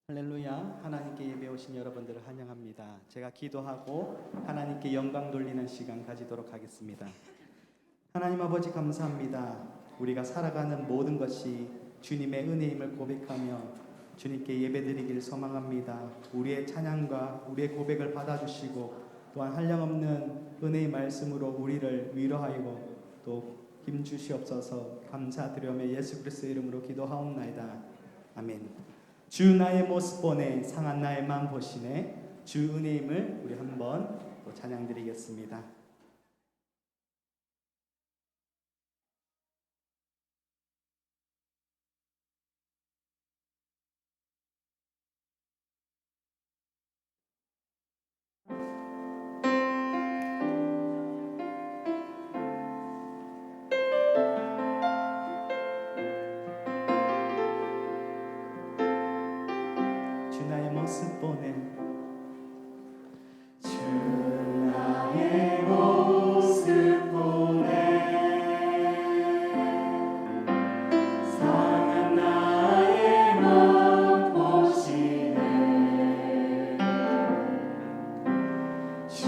할렐루야. 하나님께 예배 오신 여러분들을 환영합니다. 제가 기도하고 하나님께 영광 돌리는 시간 가지도록 하겠습니다. 하나님 아버지 감사합니다. 우리가 살아가는 모든 것이 주님의 은혜임을 고백하며 주님께 예배드리길 소망합니다. 우리의 찬양과 우리의 고백을 받아주시고 또한 한량없는 은혜의 말씀으로 우리를 위로하고 또 힘주시옵소서. 감사드리며 예수 그리스도의 이름으로 기도하옵나이다. 아멘. 주 나의 모습 보내 상한 나의 맘 보시네. 주 은혜임을 우리 한번 또 찬양드리겠습니다. 주 나의 모습 보내 주 나의 모습 보내 상한 나의 맘 보시네 주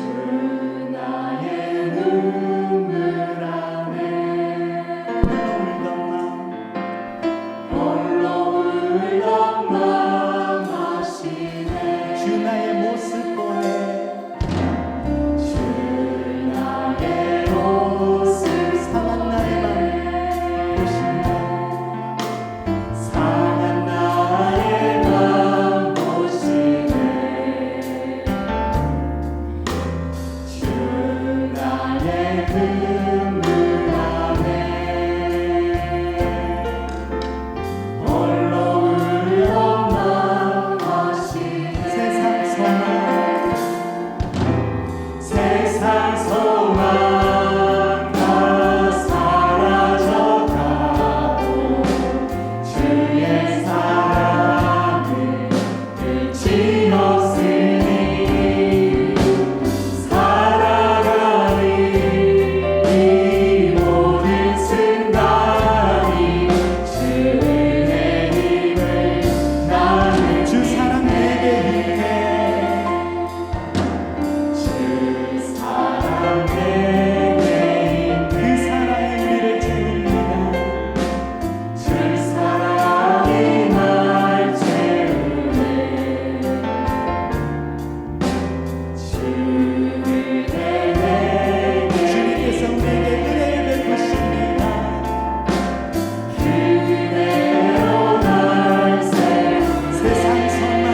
나의 눈물 안에 홀로 울던 맘 주 나의 모습 보내 주 나의 모습 상한 나의 맘 보신다 상한 나의 맘 보시네 주 나의 눈물 안에 홀로 울던 맘 하시네 세상 소망 다 사라져가도 주의 사랑은 끝이 없으니 살아가는 이 모든 순간이 주 은혜 힘을 나는 주 사랑 내게 힘내 주 사랑 내게 힘내 그 사랑이 우리를 채웁니다 주 사랑이 날 채우네 주 은혜 내게 주님께서 우리에게 은혜를 베푸십니다 그 은혜로 날 세상 소망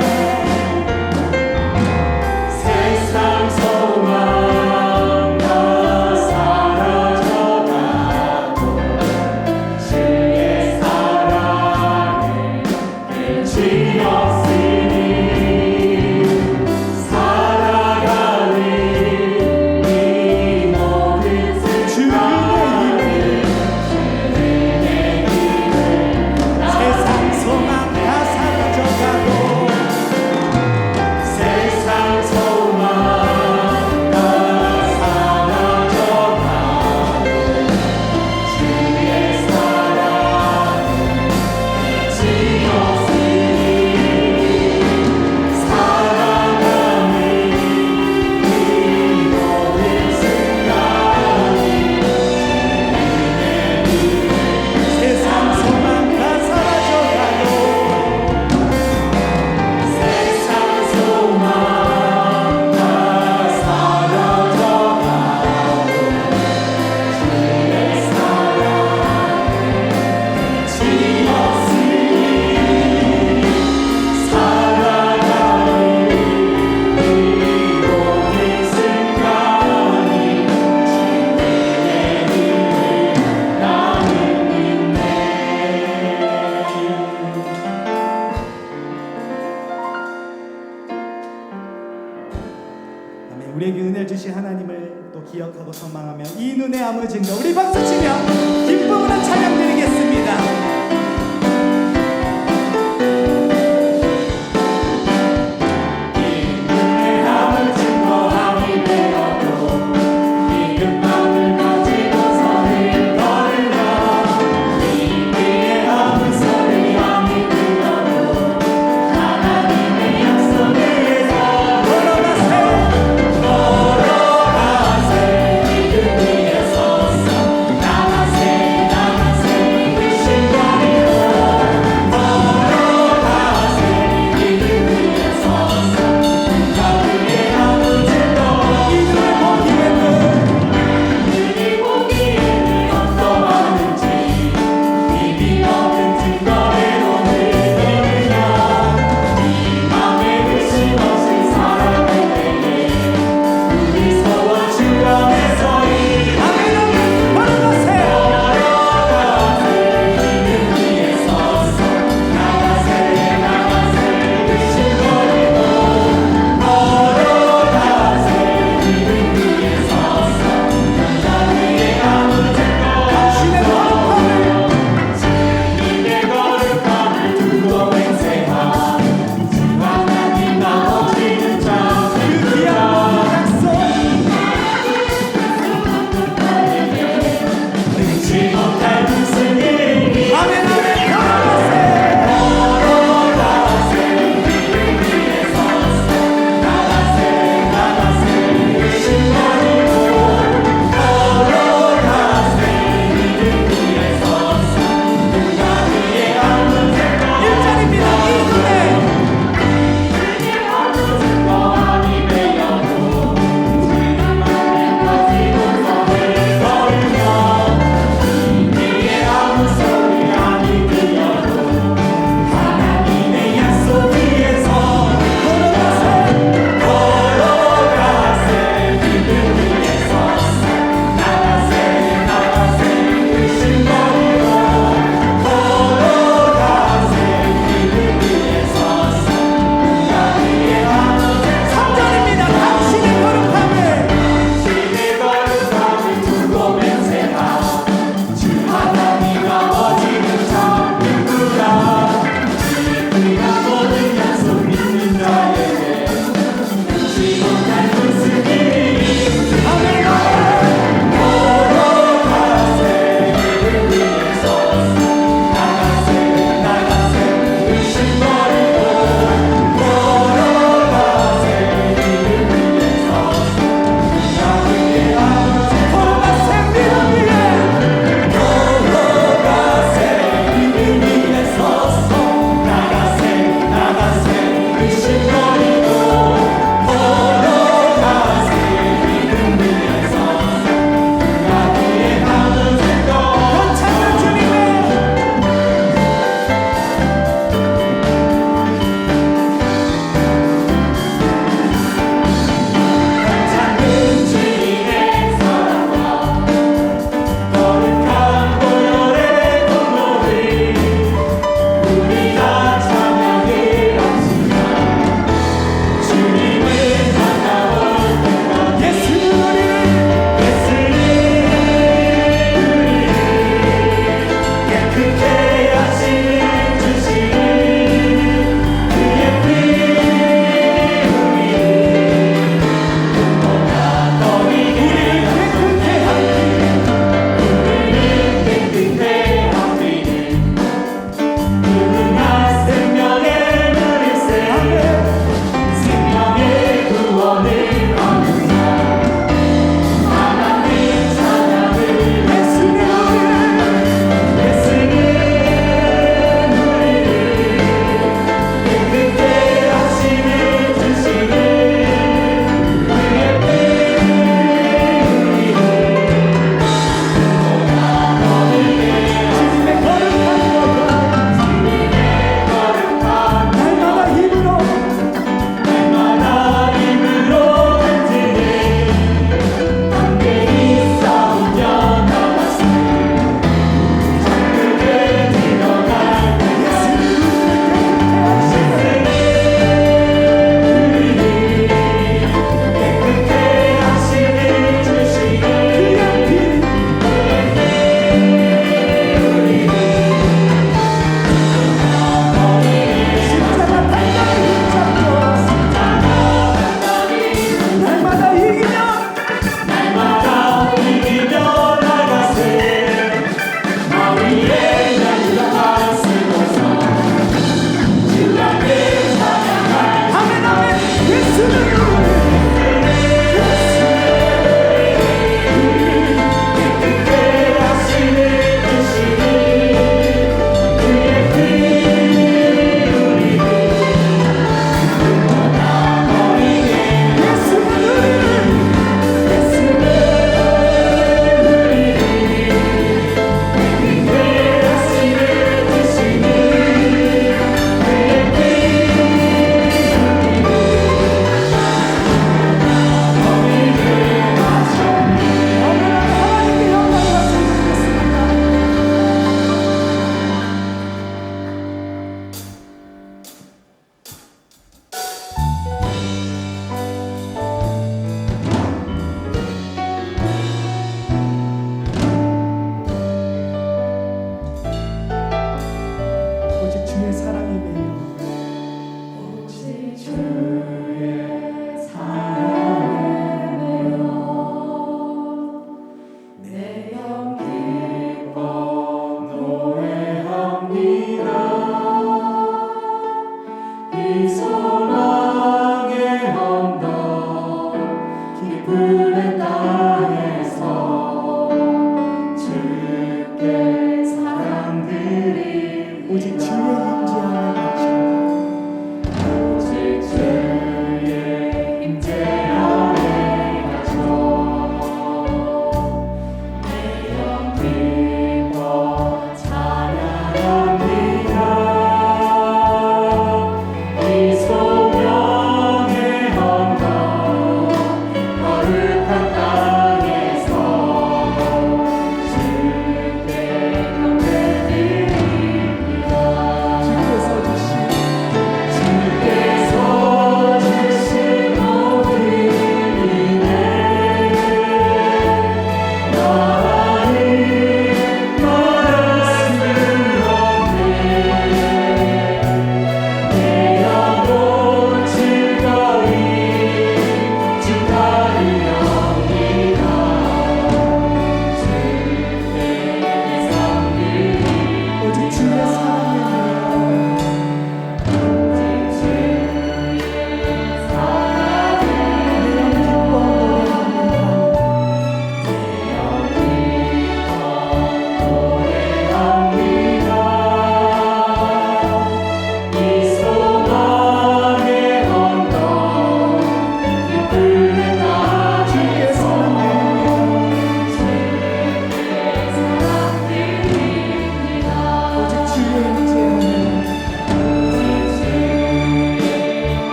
세상 소망 다 사라져가도 주의 사랑은 끝이 없으니 살아가는 이 모든 순간이 주의 힘을 세상 소망 다 사라져가도 세상 소망 다 사라져가도 주의 사랑은 끝이 없으니 살아가는 이 모든 순간이 주의 힘을 세상 소망 다 사라져가도 세상 소망 다 사라져가도 주의 사랑은 끝이 없으니 살아가는 이 모든 순간이 주의 힘을 나는 믿네. 아멘. 우리에게 은혜를 주신 하나님을 또 기억하고 선망하며 이 눈에 아무진 것 우리 박수치며 기쁨으로 찬양드리겠습니다. 이 눈에 아무진 것 아니 되어도 이 마음을 가지고서는 걸으며 이 귀에 아무 소리 아니 들어도 하나님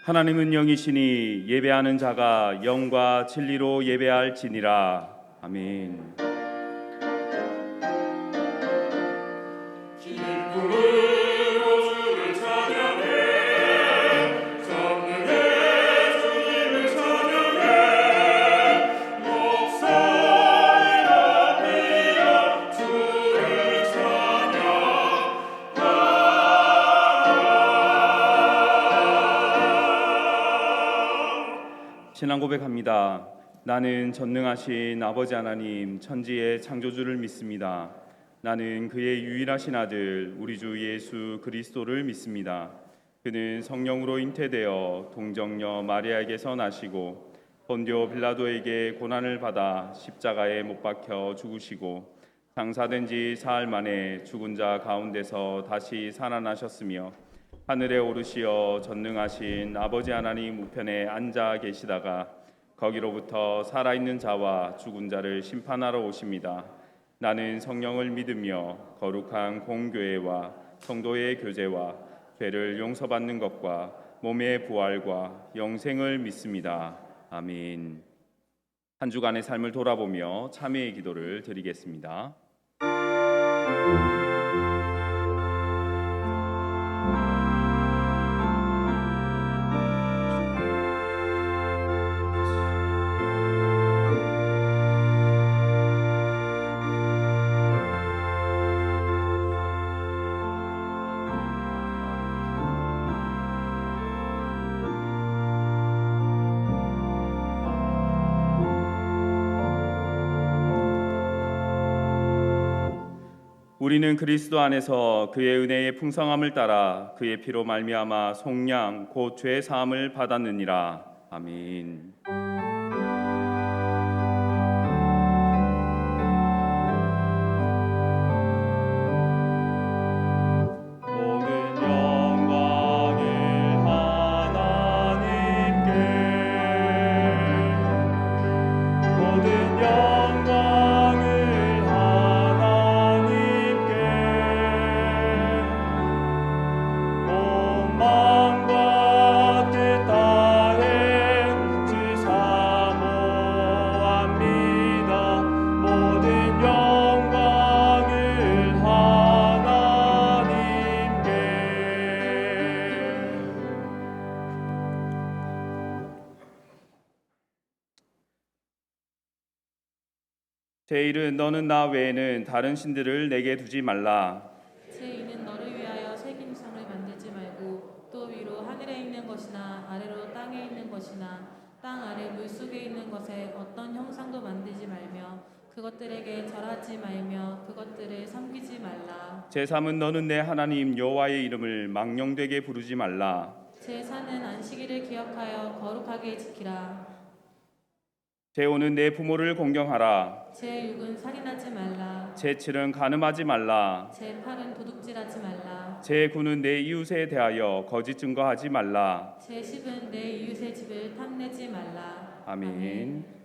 하나님은 영이시니 예배하는 자가 영과 진리로 예배할지니라. 아멘. 신앙 고백합니다. 나는 전능하신 아버지 하나님 천지의 창조주를 믿습니다. 나는 그의 유일하신 아들 우리 주 예수 그리스도를 믿습니다. 그는 성령으로 잉태되어 동정녀 마리아에게서 나시고 본디오 빌라도에게 고난을 받아 십자가에 못 박혀 죽으시고 장사된 지 사흘 만에 죽은 자 가운데서 다시 살아나셨으며 하늘에 오르시어 전능하신 아버지 하나님 우편에 앉아 계시다가 거기로부터 살아있는 자와 죽은 자를 심판하러 오십니다. 나는 성령을 믿으며 거룩한 공교회와 성도의 교제와 죄를 용서받는 것과 몸의 부활과 영생을 믿습니다. 아멘. 한 주간의 삶을 돌아보며 참회의 기도를 드리겠습니다. 우리는 그리스도 안에서 그의 은혜의 풍성함을 따라 그의 피로 말미암아 속량 곧 죄 사함을 받았느니라. 아멘. 제1은 너는 나 외에는 다른 신들을 내게 두지 말라. 제2는 너를 위하여 새긴 상을 만들지 말고 또 위로 하늘에 있는 것이나 아래로 땅에 있는 것이나 땅 아래 물속에 있는 것에 어떤 형상도 만들지 말며 그것들에게 절하지 말며 그것들을 섬기지 말라. 제3은 너는 내 하나님 여호와의 이름을 망령되게 부르지 말라. 제4는 안식일을 기억하여 거룩하게 지키라. 제5는 내 부모를 공경하라. 제6은 살인하지 말라. 제7은 간음하지 말라. 제8은 도둑질하지 말라. 제9는 내 이웃에 대하여 거짓 증거하지 말라. 제10은 내 이웃의 집을 탐내지 말라. 아멘.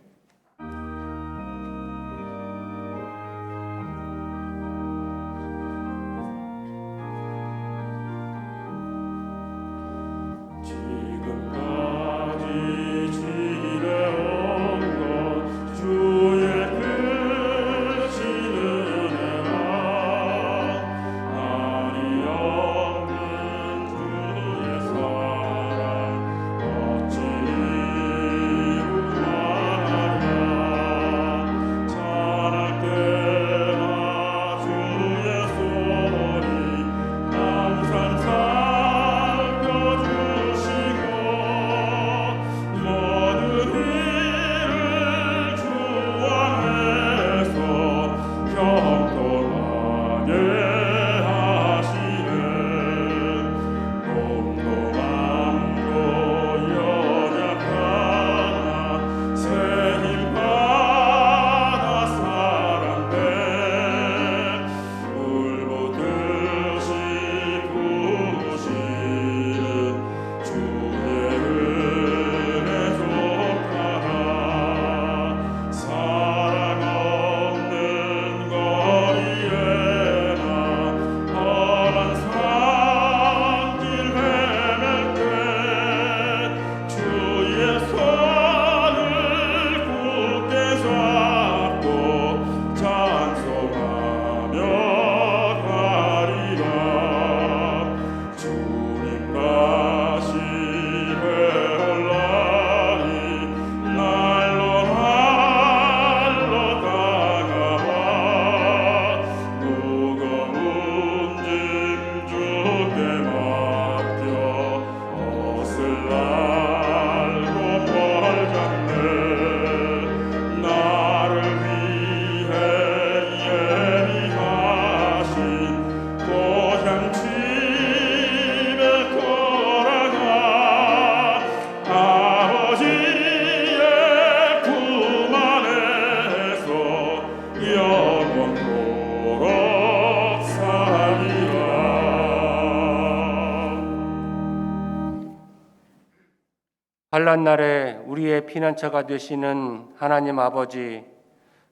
환난 날에 우리의 피난처가 되시는 하나님 아버지,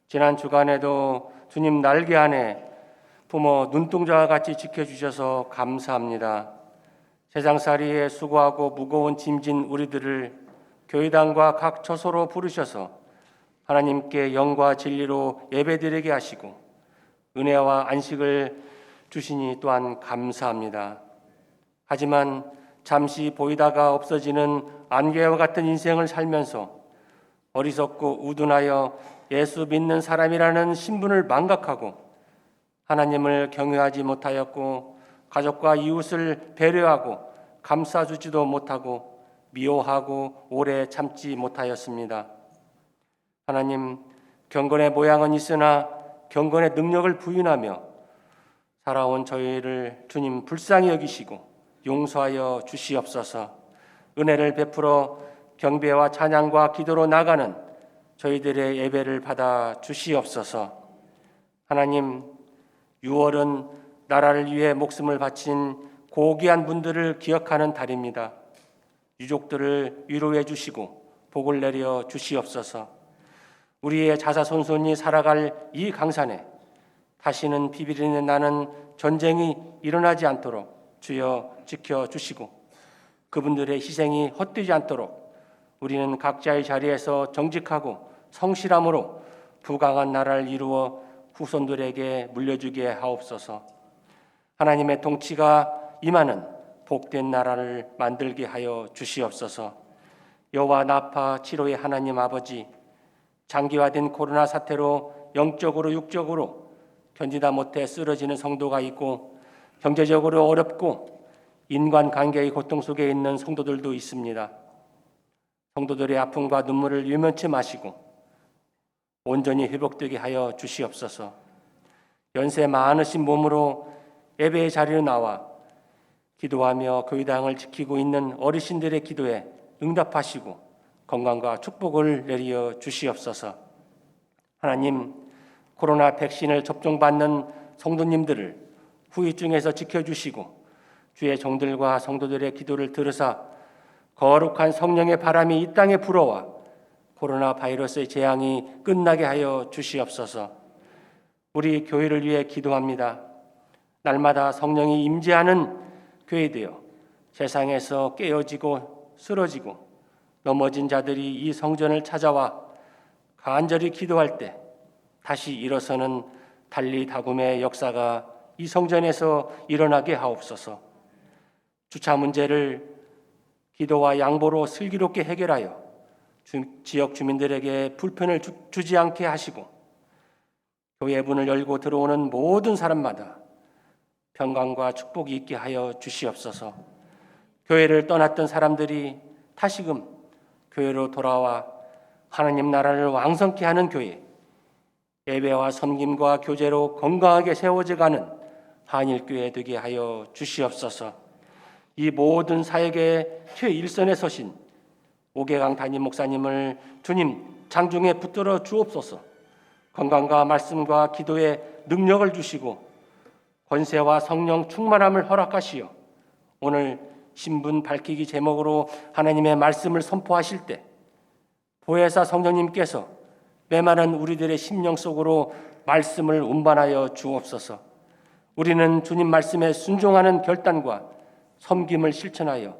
지난 주간에도 주님 날개 안에 부모 눈동자와 같이 지켜주셔서 감사합니다. 세상살이에 수고하고 무거운 짐진 우리들을 교회당과 각 처소로 부르셔서 하나님께 영과 진리로 예배드리게 하시고 은혜와 안식을 주시니 또한 감사합니다. 하지만 잠시 보이다가 없어지는 안개와 같은 인생을 살면서 어리석고 우둔하여 예수 믿는 사람이라는 신분을 망각하고 하나님을 경외하지 못하였고 가족과 이웃을 배려하고 감싸주지도 못하고 미워하고 오래 참지 못하였습니다. 하나님, 경건의 모양은 있으나 경건의 능력을 부인하며 살아온 저희를 주님 불쌍히 여기시고 용서하여 주시옵소서. 은혜를 베풀어 경배와 찬양과 기도로 나가는 저희들의 예배를 받아 주시옵소서. 하나님, 6월은 나라를 위해 목숨을 바친 고귀한 분들을 기억하는 달입니다. 유족들을 위로해 주시고 복을 내려 주시옵소서. 우리의 자사손손이 살아갈 이 강산에 다시는 비비리는 나는 전쟁이 일어나지 않도록 주여 지켜주시고 그분들의 희생이 헛되지 않도록 우리는 각자의 자리에서 정직하고 성실함으로 부강한 나라를 이루어 후손들에게 물려주게 하옵소서. 하나님의 통치가 임하는 복된 나라를 만들게 하여 주시옵소서. 여호와 나파 치료의 하나님 아버지, 장기화된 코로나 사태로 영적으로 육적으로 견디다 못해 쓰러지는 성도가 있고 경제적으로 어렵고 인간관계의 고통 속에 있는 성도들도 있습니다. 성도들의 아픔과 눈물을 유면치 마시고 온전히 회복되게 하여 주시옵소서. 연세 많으신 몸으로 예배의 자리로 나와 기도하며 교회당을 지키고 있는 어르신들의 기도에 응답하시고 건강과 축복을 내려 주시옵소서. 하나님, 코로나 백신을 접종받는 성도님들을 후유증에서 지켜주시고 주의 종들과 성도들의 기도를 들으사 거룩한 성령의 바람이 이 땅에 불어와 코로나 바이러스의 재앙이 끝나게 하여 주시옵소서. 우리 교회를 위해 기도합니다. 날마다 성령이 임재하는 교회 되어 세상에서 깨어지고 쓰러지고 넘어진 자들이 이 성전을 찾아와 간절히 기도할 때 다시 일어서는 달리다굼의 역사가 이 성전에서 일어나게 하옵소서. 주차 문제를 기도와 양보로 슬기롭게 해결하여 지역 주민들에게 불편을 주지 않게 하시고 교회 문을 열고 들어오는 모든 사람마다 평강과 축복이 있게 하여 주시옵소서. 교회를 떠났던 사람들이 다시금 교회로 돌아와 하나님 나라를 왕성케 하는 교회, 예배와 섬김과 교제로 건강하게 세워져가는 한일교회 되게 하여 주시옵소서. 이 모든 사역의 최일선에 서신 오계강 담임 목사님을 주님 장중에 붙들어 주옵소서. 건강과 말씀과 기도에 능력을 주시고 권세와 성령 충만함을 허락하시어 오늘 신분 밝히기 제목으로 하나님의 말씀을 선포하실 때 보혜사 성령님께서 메마른 우리들의 심령 속으로 말씀을 운반하여 주옵소서. 우리는 주님 말씀에 순종하는 결단과 섬김을 실천하여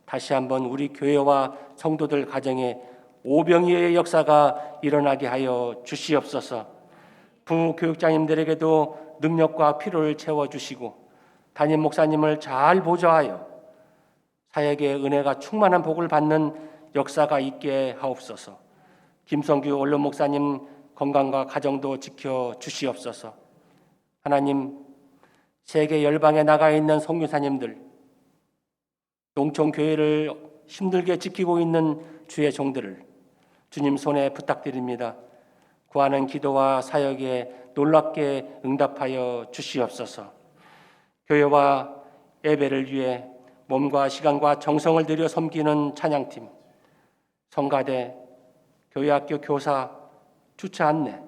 다시 한번 우리 교회와 성도들 가정에 오병이어의 역사가 일어나게 하여 주시옵소서. 부교육장님들에게도 능력과 필요를 채워주시고 담임 목사님을 잘 보좌하여 사역의 은혜가 충만한 복을 받는 역사가 있게 하옵소서. 김성규 원로 목사님 건강과 가정도 지켜 주시옵소서. 하나님, 세계 열방에 나가 있는 선교사님들, 농촌교회를 힘들게 지키고 있는 주의 종들을 주님 손에 부탁드립니다. 구하는 기도와 사역에 놀랍게 응답하여 주시옵소서. 교회와 예배를 위해 몸과 시간과 정성을 들여 섬기는 찬양팀, 성가대, 교회학교 교사, 주차 안내,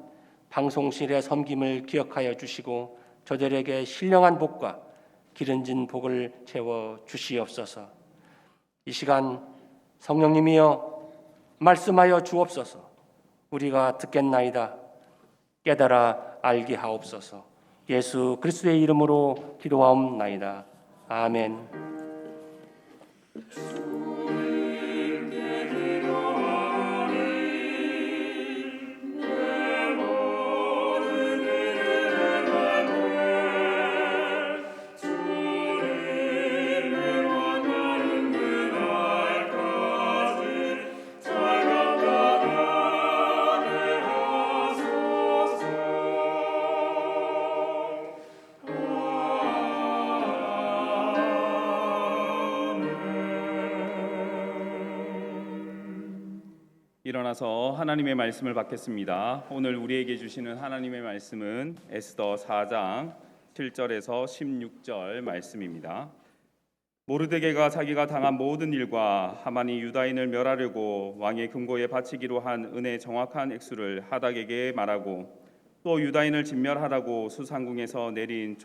방송실의 섬김을 기억하여 주시고 저들에게 신령한 복과 기름진 복을 채워 주시옵소서. 이 시간 성령님이여 말씀하여 주옵소서. 우리가 듣겠나이다. 깨달아 알게 하옵소서. 예수 그리스도의 이름으로 기도하옵나이다. 아멘. 일어나서 하나님의 말씀을 받겠습니다. 오늘 우리에게 주시는 하나님의 말씀은 에스더 4장 7절에서 16절 말씀입니다. 모르드게가 자기가 당한 모든 일과 하만이 유다인을 멸하려고 왕의 금고에 바치기로 한 은의 정확한 액수를 하닥에게 말하고 또 유다인을 진멸하라고 수상궁에서 내린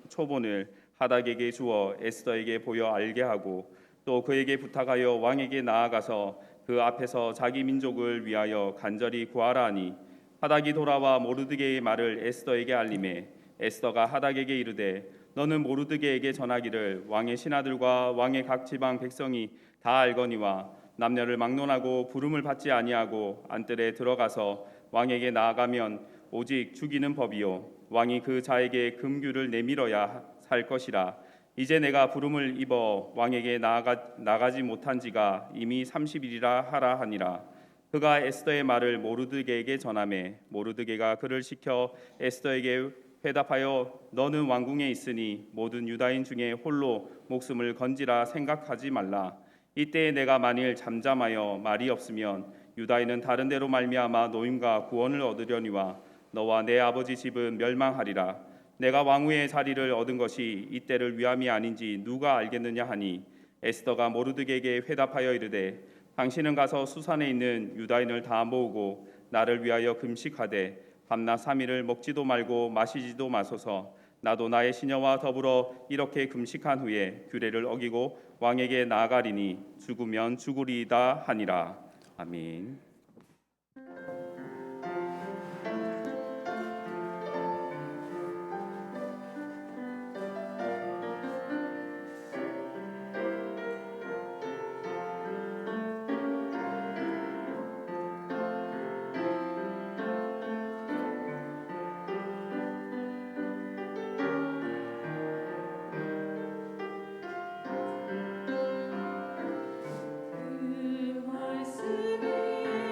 초본을 하닥에게 주어 에스더에게 보여 알게 하고 또 그에게 부탁하여 왕에게 나아가서 그 앞에서 자기 민족을 위하여 간절히 구하라 하니 하닥이 돌아와 모르드게의 말을 에스더에게 알림해 에스더가 하닥에게 이르되 너는 모르드게에게 전하기를 왕의 신하들과 왕의 각 지방 백성이 다 알거니와 남녀를 막론하고 부름을 받지 아니하고 안뜰에 들어가서 왕에게 나아가면 오직 죽이는 법이요 왕이 그 자에게 금규를 내밀어야 살 것이라. 이제 내가 부름을 입어 왕에게 나가지 못한 지가 이미 30일이라 하라 하니라. 그가 에스더의 말을 모르드게에게 전하매 모르드게가 그를 시켜 에스더에게 회답하여 너는 왕궁에 있으니 모든 유다인 중에 홀로 목숨을 건지라 생각하지 말라. 이때에 내가 만일 잠잠하여 말이 없으면 유다인은 다른 데로 말미암아 노임과 구원을 얻으려니와 너와 내 아버지 집은 멸망하리라. 내가 왕후의 자리를 얻은 것이 이때를 위함이 아닌지 누가 알겠느냐 하니 에스더가 모르드게에게 회답하여 이르되 당신은 가서 수산에 있는 유다인을 다 모으고 나를 위하여 금식하되 밤낮 3일을 먹지도 말고 마시지도 마소서. 나도 나의 시녀와 더불어 이렇게 금식한 후에 규례를 어기고 왕에게 나아가리니 죽으면 죽으리이다 하니라. 아멘. 그 말씀이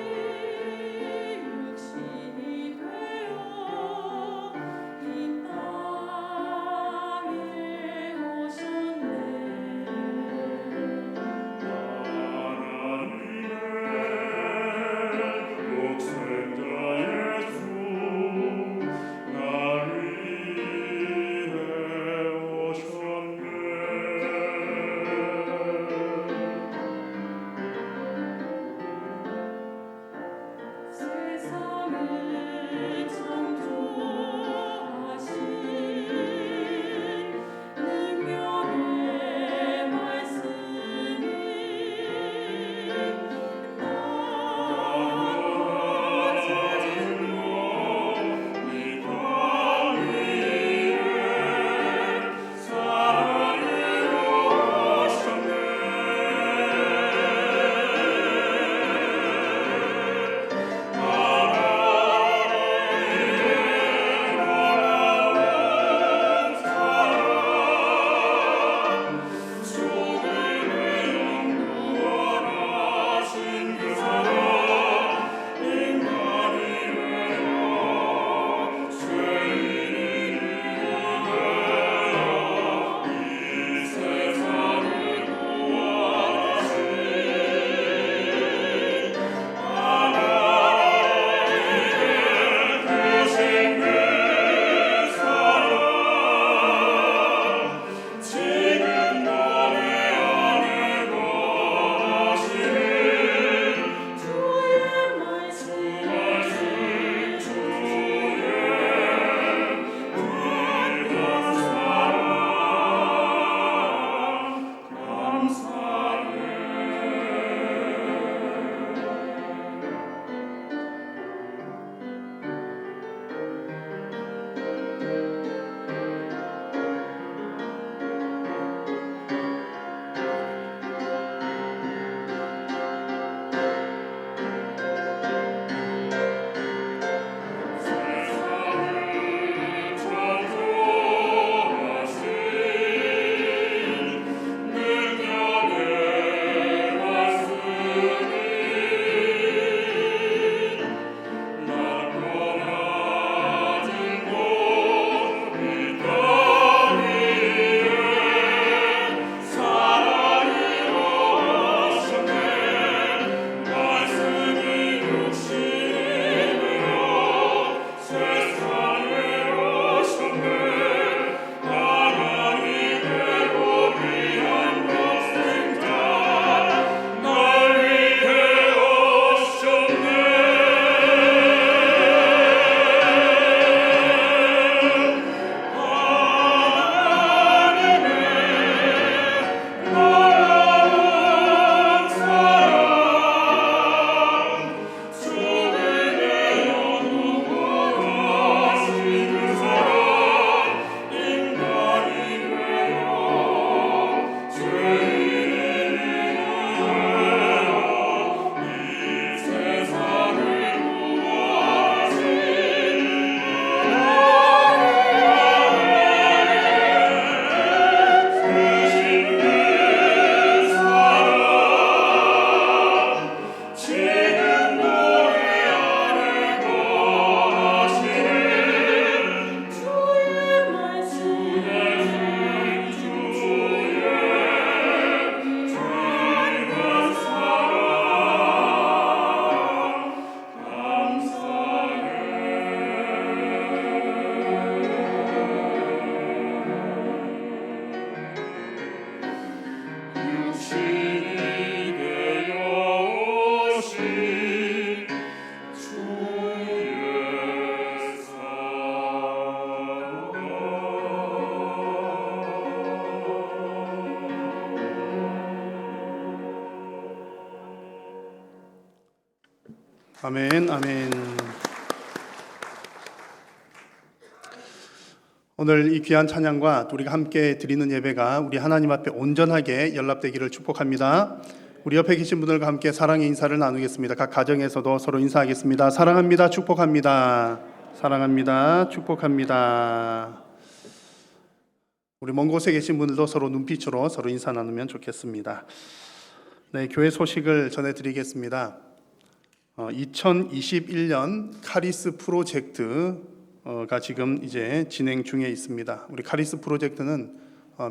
아멘, 아멘. 오늘 이 귀한 찬양과 우리가 함께 드리는 예배가 우리 하나님 앞에 온전하게 연락되기를 축복합니다. 우리 옆에 계신 분들과 함께 사랑의 인사를 나누겠습니다. 각 가정에서도 서로 인사하겠습니다. 사랑합니다. 축복합니다. 사랑합니다. 축복합니다. 우리 먼 곳에 계신 분들도 서로 눈빛으로 서로 인사 나누면 좋겠습니다. 네, 교회 소식을 전해드리겠습니다. 2021년 카리스 프로젝트가 지금 이제 진행 중에 있습니다. 우리 카리스 프로젝트는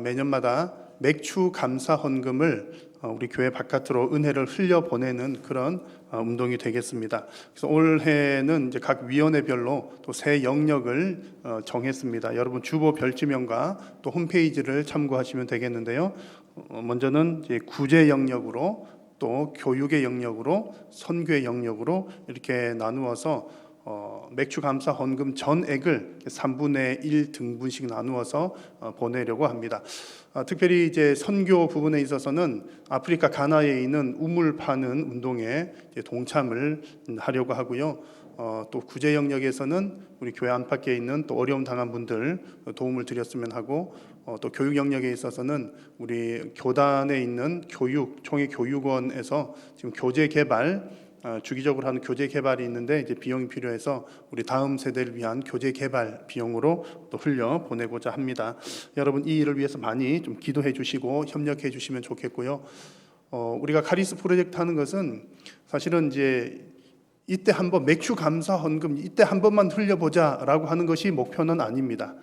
매년마다 맥주 감사 헌금을 우리 교회 바깥으로 은혜를 흘려 보내는 그런 운동이 되겠습니다. 그래서 올해는 이제 각 위원회별로 또 새 영역을 정했습니다. 여러분 주보 별지명과 또 홈페이지를 참고하시면 되겠는데요. 먼저는 이제 구제 영역으로 또 교육의 영역으로 선교의 영역으로 이렇게 나누어서 맥주 감사 헌금 전액을 3분의 1 등분씩 나누어서 보내려고 합니다. 특별히 이제 선교 부분에 있어서는 아프리카 가나에 있는 우물 파는 운동에 동참을 하려고 하고요. 또 구제 영역에서는 우리 교회 안팎에 있는 또 어려움 당한 분들 도움을 드렸으면 하고, 또 교육 영역에 있어서는 우리 교단에 있는 총회 교육원에서 지금 교재 개발 주기적으로 하는 교재 개발이 있는데 이제 비용이 필요해서 우리 다음 세대를 위한 교재 개발 비용으로 또 흘려 보내고자 합니다. 여러분 이 일을 위해서 많이 좀 기도해 주시고 협력해 주시면 좋겠고요. 우리가 카리스 프로젝트 하는 것은 사실은 이제 이때 한번 맥주 감사 헌금 이때 한 번만 흘려보자라고 하는 것이 목표는 아닙니다.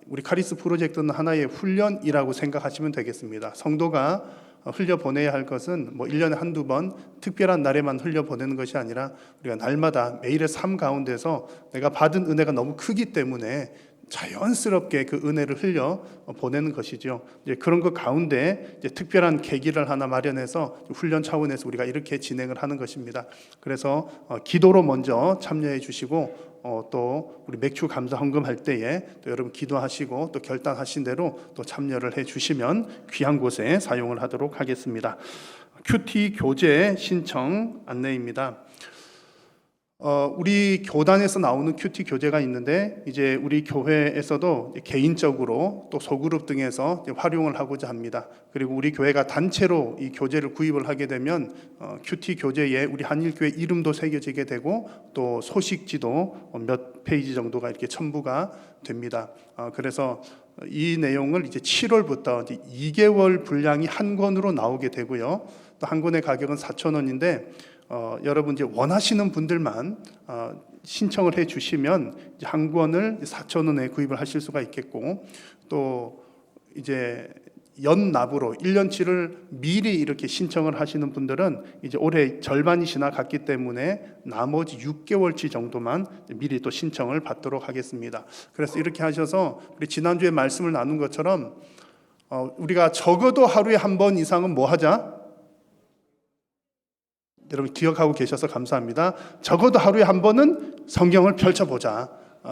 우리 카리스 프로젝트는 하나의 훈련이라고 생각하시면 되겠습니다. 성도가 흘려보내야 할 것은 뭐 1년에 한두 번 특별한 날에만 흘려보내는 것이 아니라 우리가 날마다 매일의 삶 가운데서 내가 받은 은혜가 너무 크기 때문에 자연스럽게 그 은혜를 흘려 보내는 것이죠. 이제 그런 것 가운데 이제 특별한 계기를 하나 마련해서 훈련 차원에서 우리가 이렇게 진행을 하는 것입니다. 그래서 기도로 먼저 참여해 주시고 또 우리 맥주 감사 헌금할 때에 또 여러분 기도하시고 또 결단하신 대로 또 참여를 해 주시면 귀한 곳에 사용을 하도록 하겠습니다. 큐티 교재 신청 안내입니다. 우리 교단에서 나오는 큐티 교재가 있는데 이제 우리 교회에서도 개인적으로 또 소그룹 등에서 활용을 하고자 합니다. 그리고 우리 교회가 단체로 이 교재를 구입을 하게 되면 큐티 교재에 우리 한일교회 이름도 새겨지게 되고 또 소식지도 몇 페이지 정도가 이렇게 첨부가 됩니다. 그래서 이 내용을 이제 7월부터 이제 2개월 분량이 한 권으로 나오게 되고요. 또 한 권의 가격은 4,000원인데 여러분 이제 원하시는 분들만 신청을 해 주시면 이제 한 권을 4,000원에 구입을 하실 수가 있겠고, 또 이제 연납으로 1년치를 미리 이렇게 신청을 하시는 분들은 이제 올해 절반이 지나갔기 때문에 나머지 6개월치 정도만 미리 또 신청을 받도록 하겠습니다. 그래서 이렇게 하셔서 우리 지난주에 말씀을 나눈 것처럼 우리가 적어도 하루에 한 번 이상은 뭐 하자? 여러분 기억하고 계셔서 감사합니다. 적어도 하루에 한 번은 성경을 펼쳐보자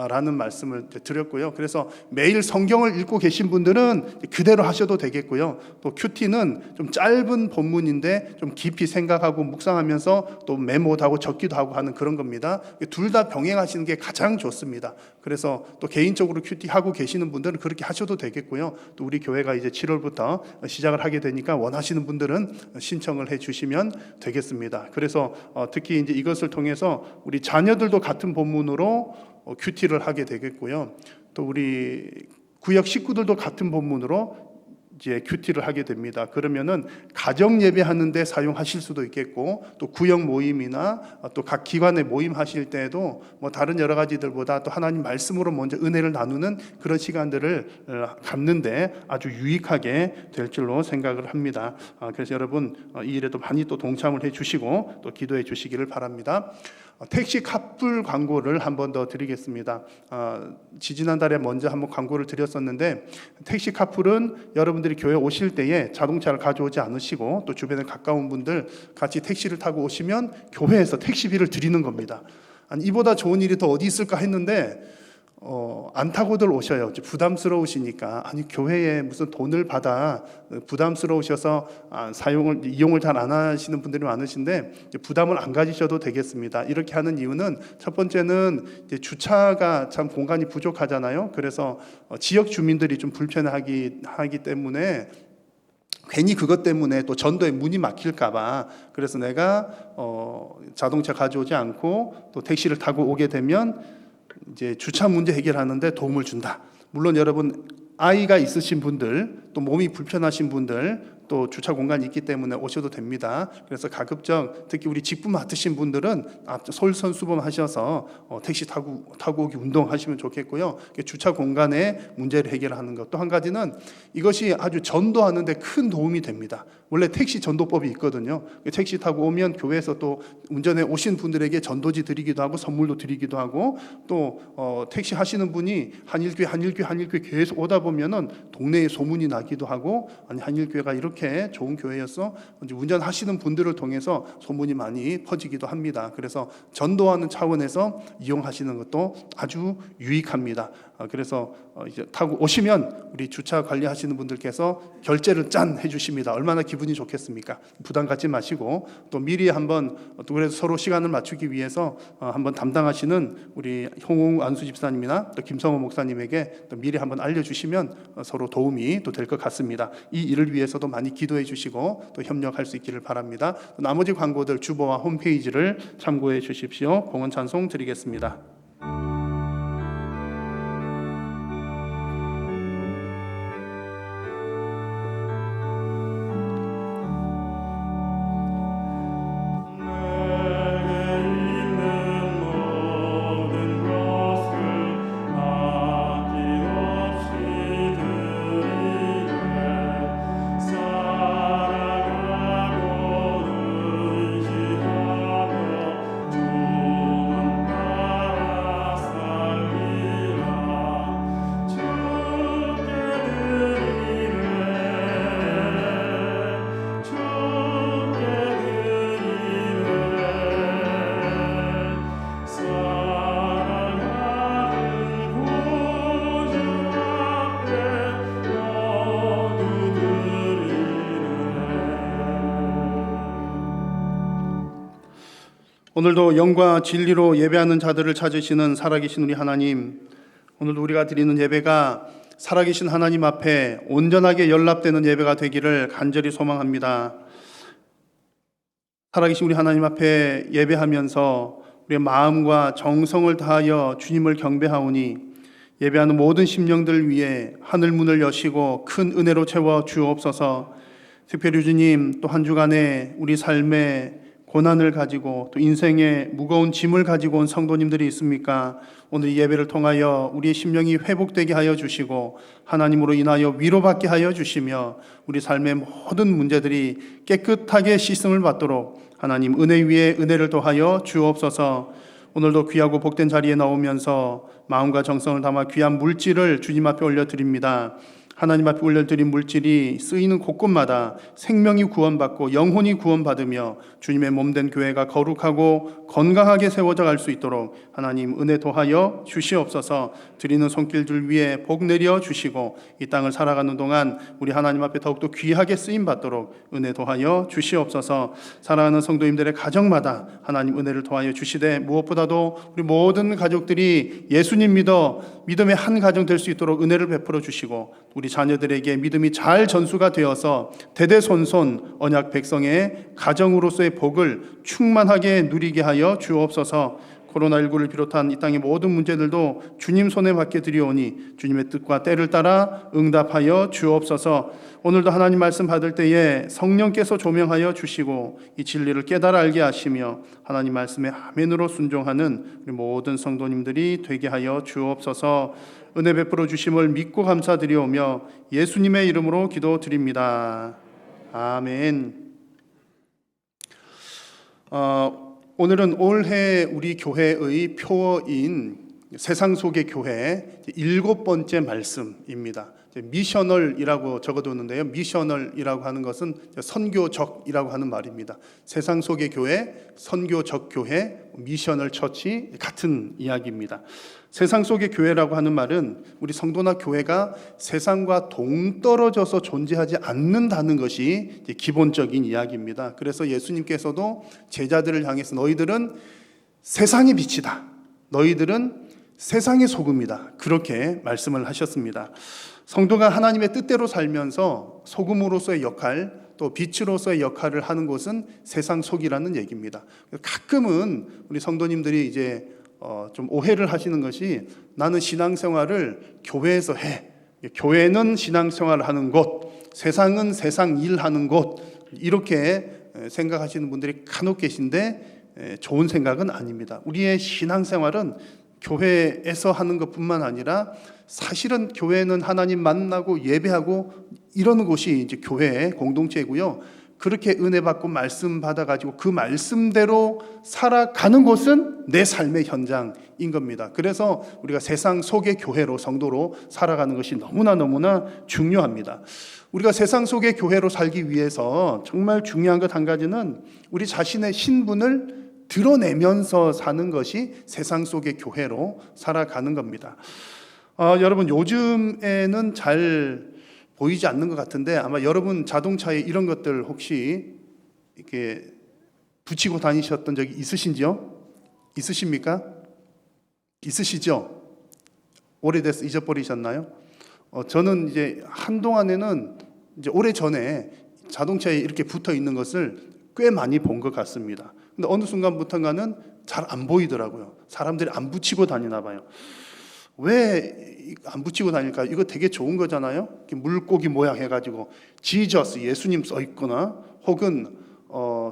라는 말씀을 드렸고요. 그래서 매일 성경을 읽고 계신 분들은 그대로 하셔도 되겠고요. 또 큐티는 좀 짧은 본문인데 좀 깊이 생각하고 묵상하면서 또 메모도 하고 적기도 하고 하는 그런 겁니다. 둘 다 병행하시는 게 가장 좋습니다. 그래서 또 개인적으로 큐티 하고 계시는 분들은 그렇게 하셔도 되겠고요. 또 우리 교회가 이제 7월부터 시작을 하게 되니까 원하시는 분들은 신청을 해 주시면 되겠습니다. 그래서 특히 이제 이것을 통해서 우리 자녀들도 같은 본문으로 큐티를 하게 되겠고요. 또 우리 구역 식구들도 같은 본문으로 이제 큐티를 하게 됩니다. 그러면은 가정 예배하는데 사용하실 수도 있겠고, 또 구역 모임이나 또 각 기관의 모임 하실 때에도 뭐 다른 여러 가지들보다 또 하나님 말씀으로 먼저 은혜를 나누는 그런 시간들을 갖는데 아주 유익하게 될 줄로 생각을 합니다. 그래서 여러분 이 일에도 많이 또 동참을 해주시고 또 기도해 주시기를 바랍니다. 택시 카풀 광고를 한 번 더 드리겠습니다. 지지난달에 먼저 한번 광고를 드렸었는데, 택시 카풀은 여러분들이 교회 오실 때에 자동차를 가져오지 않으시고 또 주변에 가까운 분들 같이 택시를 타고 오시면 교회에서 택시비를 드리는 겁니다. 아니, 이보다 좋은 일이 더 어디 있을까 했는데 안타고들 오셔요. 부담스러우시니까 아니 교회에 무슨 돈을 받아 부담스러우셔서 이용을 잘 안 하시는 분들이 많으신데 부담을 안 가지셔도 되겠습니다. 이렇게 하는 이유는 첫 번째는 이제 주차가 참 공간이 부족하잖아요. 그래서 지역 주민들이 좀 불편하기 때문에 괜히 그것 때문에 또 전도에 문이 막힐까봐 그래서 내가 자동차 가져오지 않고 또 택시를 타고 오게 되면 이제 주차 문제 해결하는데 도움을 준다. 물론 여러분 아이가 있으신 분들 또 몸이 불편하신 분들 또 주차 공간이 있기 때문에 오셔도 됩니다. 그래서 가급적 특히 우리 직분 맡으신 분들은 솔선수범하셔서 택시 타고 오기 운동하시면 좋겠고요. 주차 공간의 문제를 해결하는 것. 또 한 가지는 이것이 아주 전도하는 데 큰 도움이 됩니다. 원래 택시 전도법이 있거든요. 택시 타고 오면 교회에서 또 운전해 오신 분들에게 전도지 드리기도 하고 선물도 드리기도 하고 또 택시 하시는 분이 한일교회 계속 오다 보면은 동네에 소문이 나기도 하고 아니 한일교회가 이렇게 좋은 교회였어. 운전하시는 분들을 통해서 소문이 많이 퍼지기도 합니다. 그래서 전도하는 차원에서 이용하시는 것도 아주 유익합니다. 그래서 이제 타고 오시면 우리 주차 관리하시는 분들께서 결제를 짠 해주십니다. 얼마나 기분이 좋겠습니까? 부담 갖지 마시고 또 미리 한번 또 그래서 서로 시간을 맞추기 위해서 한번 담당하시는 우리 홍웅 안수 집사님이나 또 김성호 목사님에게 또 미리 한번 알려주시면 서로 도움이 또 될 것 같습니다. 이 일을 위해서도 많이 기도해 주시고 또 협력할 수 있기를 바랍니다. 나머지 광고들 주보와 홈페이지를 참고해 주십시오. 공헌 찬송 드리겠습니다. 오늘도 영과 진리로 예배하는 자들을 찾으시는 살아계신 우리 하나님, 오늘도 우리가 드리는 예배가 살아계신 하나님 앞에 온전하게 연락되는 예배가 되기를 간절히 소망합니다. 살아계신 우리 하나님 앞에 예배하면서 우리의 마음과 정성을 다하여 주님을 경배하오니 예배하는 모든 심령들 위해 하늘 문을 여시고 큰 은혜로 채워 주옵소서. 특별히 주님, 또 한 주간에 우리 삶에 고난을 가지고 또 인생의 무거운 짐을 가지고 온 성도님들이 있습니까? 오늘 이 예배를 통하여 우리의 심령이 회복되게 하여 주시고 하나님으로 인하여 위로받게 하여 주시며 우리 삶의 모든 문제들이 깨끗하게 씻음을 받도록 하나님 은혜 위에 은혜를 더하여 주옵소서. 오늘도 귀하고 복된 자리에 나오면서 마음과 정성을 담아 귀한 물질을 주님 앞에 올려드립니다. 하나님 앞에 올려드린 물질이 쓰이는 곳곳마다 생명이 구원받고 영혼이 구원받으며 주님의 몸된 교회가 거룩하고 건강하게 세워져 갈 수 있도록 하나님 은혜 더하여 주시옵소서. 드리는 손길들 위에 복 내려 주시고 이 땅을 살아가는 동안 우리 하나님 앞에 더욱더 귀하게 쓰임받도록 은혜 더하여 주시옵소서. 사랑하는 성도님들의 가정마다 하나님 은혜를 더하여 주시되 무엇보다도 우리 모든 가족들이 예수님 믿어 믿음의 한 가정 될 수 있도록 은혜를 베풀어 주시고 우리 자녀들에게 믿음이 잘 전수가 되어서 대대손손 언약 백성의 가정으로서의 복을 충만하게 누리게 하여 주옵소서. 코로나19를 비롯한 이 땅의 모든 문제들도 주님 손에 맡겨 드리오니 주님의 뜻과 때를 따라 응답하여 주옵소서. 오늘도 하나님 말씀 받을 때에 성령께서 조명하여 주시고 이 진리를 깨달아 알게 하시며 하나님 말씀에 아멘으로 순종하는 우리 모든 성도님들이 되게 하여 주옵소서. 은혜 베풀어 주심을 믿고 감사드리오며 예수님의 이름으로 기도드립니다. 아멘. 오늘은 올해 우리 교회의 표어인 세상 속의 교회 7번째 말씀입니다. 미셔널이라고 적어두는데요. 미셔널이라고 하는 것은 선교적이라고 하는 말입니다. 세상 속의 교회, 선교적 교회, 미셔널 처치 같은 이야기입니다. 세상 속의 교회라고 하는 말은 우리 성도나 교회가 세상과 동떨어져서 존재하지 않는다는 것이 기본적인 이야기입니다. 그래서 예수님께서도 제자들을 향해서 너희들은 세상의 빛이다. 너희들은 세상의 소금이다. 그렇게 말씀을 하셨습니다. 성도가 하나님의 뜻대로 살면서 소금으로서의 역할, 또 빛으로서의 역할을 하는 것은 세상 속이라는 얘기입니다. 가끔은 우리 성도님들이 이제 좀 오해를 하시는 것이 나는 신앙생활을 교회에서 해. 교회는 신앙생활을 하는 곳, 세상은 세상 일하는 곳, 이렇게 생각하시는 분들이 간혹 계신데 좋은 생각은 아닙니다. 우리의 신앙생활은 교회에서 하는 것뿐만 아니라 사실은 교회는 하나님 만나고 예배하고 이러는 곳이 이제 교회의 공동체고요. 그렇게 은혜 받고 말씀 받아가지고 그 말씀대로 살아가는 곳은 내 삶의 현장인 겁니다. 그래서 우리가 세상 속의 교회로 성도로 살아가는 것이 너무나 중요합니다. 우리가 세상 속의 교회로 살기 위해서 정말 중요한 것 한 가지는 우리 자신의 신분을 드러내면서 사는 것이 세상 속의 교회로 살아가는 겁니다. 여러분 요즘에는 잘 보이지 않는 것 같은데 아마 여러분 자동차에 이런 것들 혹시 이렇게 붙이고 다니셨던 적이 있으신지요? 있으십니까? 있으시죠? 오래돼서 잊어버리셨나요? 저는 이제 한동안에는 이제 오래 전에 자동차에 이렇게 붙어 있는 것을 꽤 많이 본 것 같습니다. 근데 어느 순간부터가는 잘 안 보이더라고요. 사람들이 안 붙이고 다니나 봐요. 왜 안 붙이고 다닐까? 이거 되게 좋은 거잖아요. 물고기 모양 해가지고 지저스 예수님 써 있거나 혹은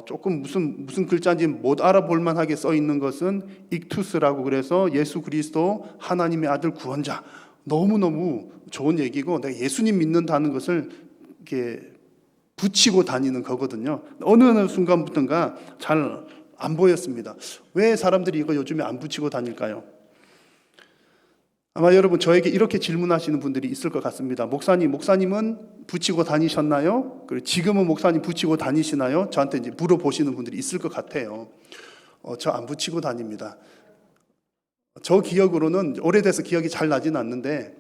조금 무슨 글자인지 못 알아볼 만하게 써 있는 것은 익투스라고 그래서 예수 그리스도 하나님의 아들 구원자. 너무너무 좋은 얘기고 내가 예수님 믿는다는 것을 이렇게 붙이고 다니는 거거든요. 어느 순간부터인가 잘 안 보였습니다. 왜 사람들이 이거 요즘에 안 붙이고 다닐까요? 아마 여러분 저에게 이렇게 질문하시는 분들이 있을 것 같습니다. 목사님은 붙이고 다니셨나요? 그리고 지금은 목사님 붙이고 다니시나요? 저한테 이제 물어보시는 분들이 있을 것 같아요. 저 안 붙이고 다닙니다. 저 기억으로는 오래돼서 기억이 잘 나지는 않는데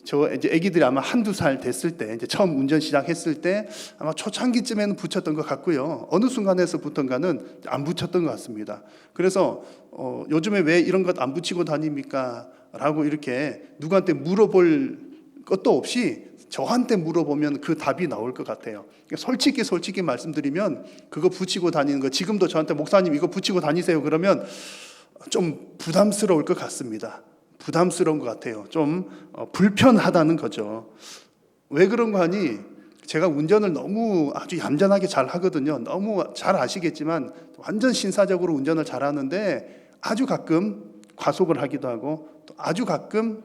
저 이제 아기들이 아마 한두 살 됐을 때 이제 처음 운전 시작했을 때 아마 초창기쯤에는 붙였던 것 같고요. 어느 순간에서부터인가는 안 붙였던 것 같습니다. 그래서 요즘에 왜 이런 것 안 붙이고 다닙니까? 라고 이렇게 누구한테 물어볼 것도 없이 저한테 물어보면 그 답이 나올 것 같아요. 솔직히 말씀드리면 그거 붙이고 다니는 거 지금도 저한테 목사님 이거 붙이고 다니세요 그러면 좀 부담스러울 것 같습니다. 부담스러운 것 같아요. 좀 불편하다는 거죠. 왜 그런 거 하니? 제가 운전을 너무 아주 얌전하게 잘 하거든요. 너무 잘 아시겠지만 완전 신사적으로 운전을 잘 하는데 아주 가끔 과속을 하기도 하고 또 아주 가끔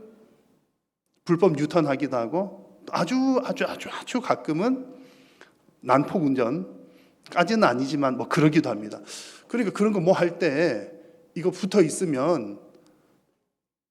불법 유턴하기도 하고 또 아주 가끔은 난폭 운전까지는 아니지만 뭐 그러기도 합니다. 그러니까 그런 거 뭐 할 때 이거 붙어 있으면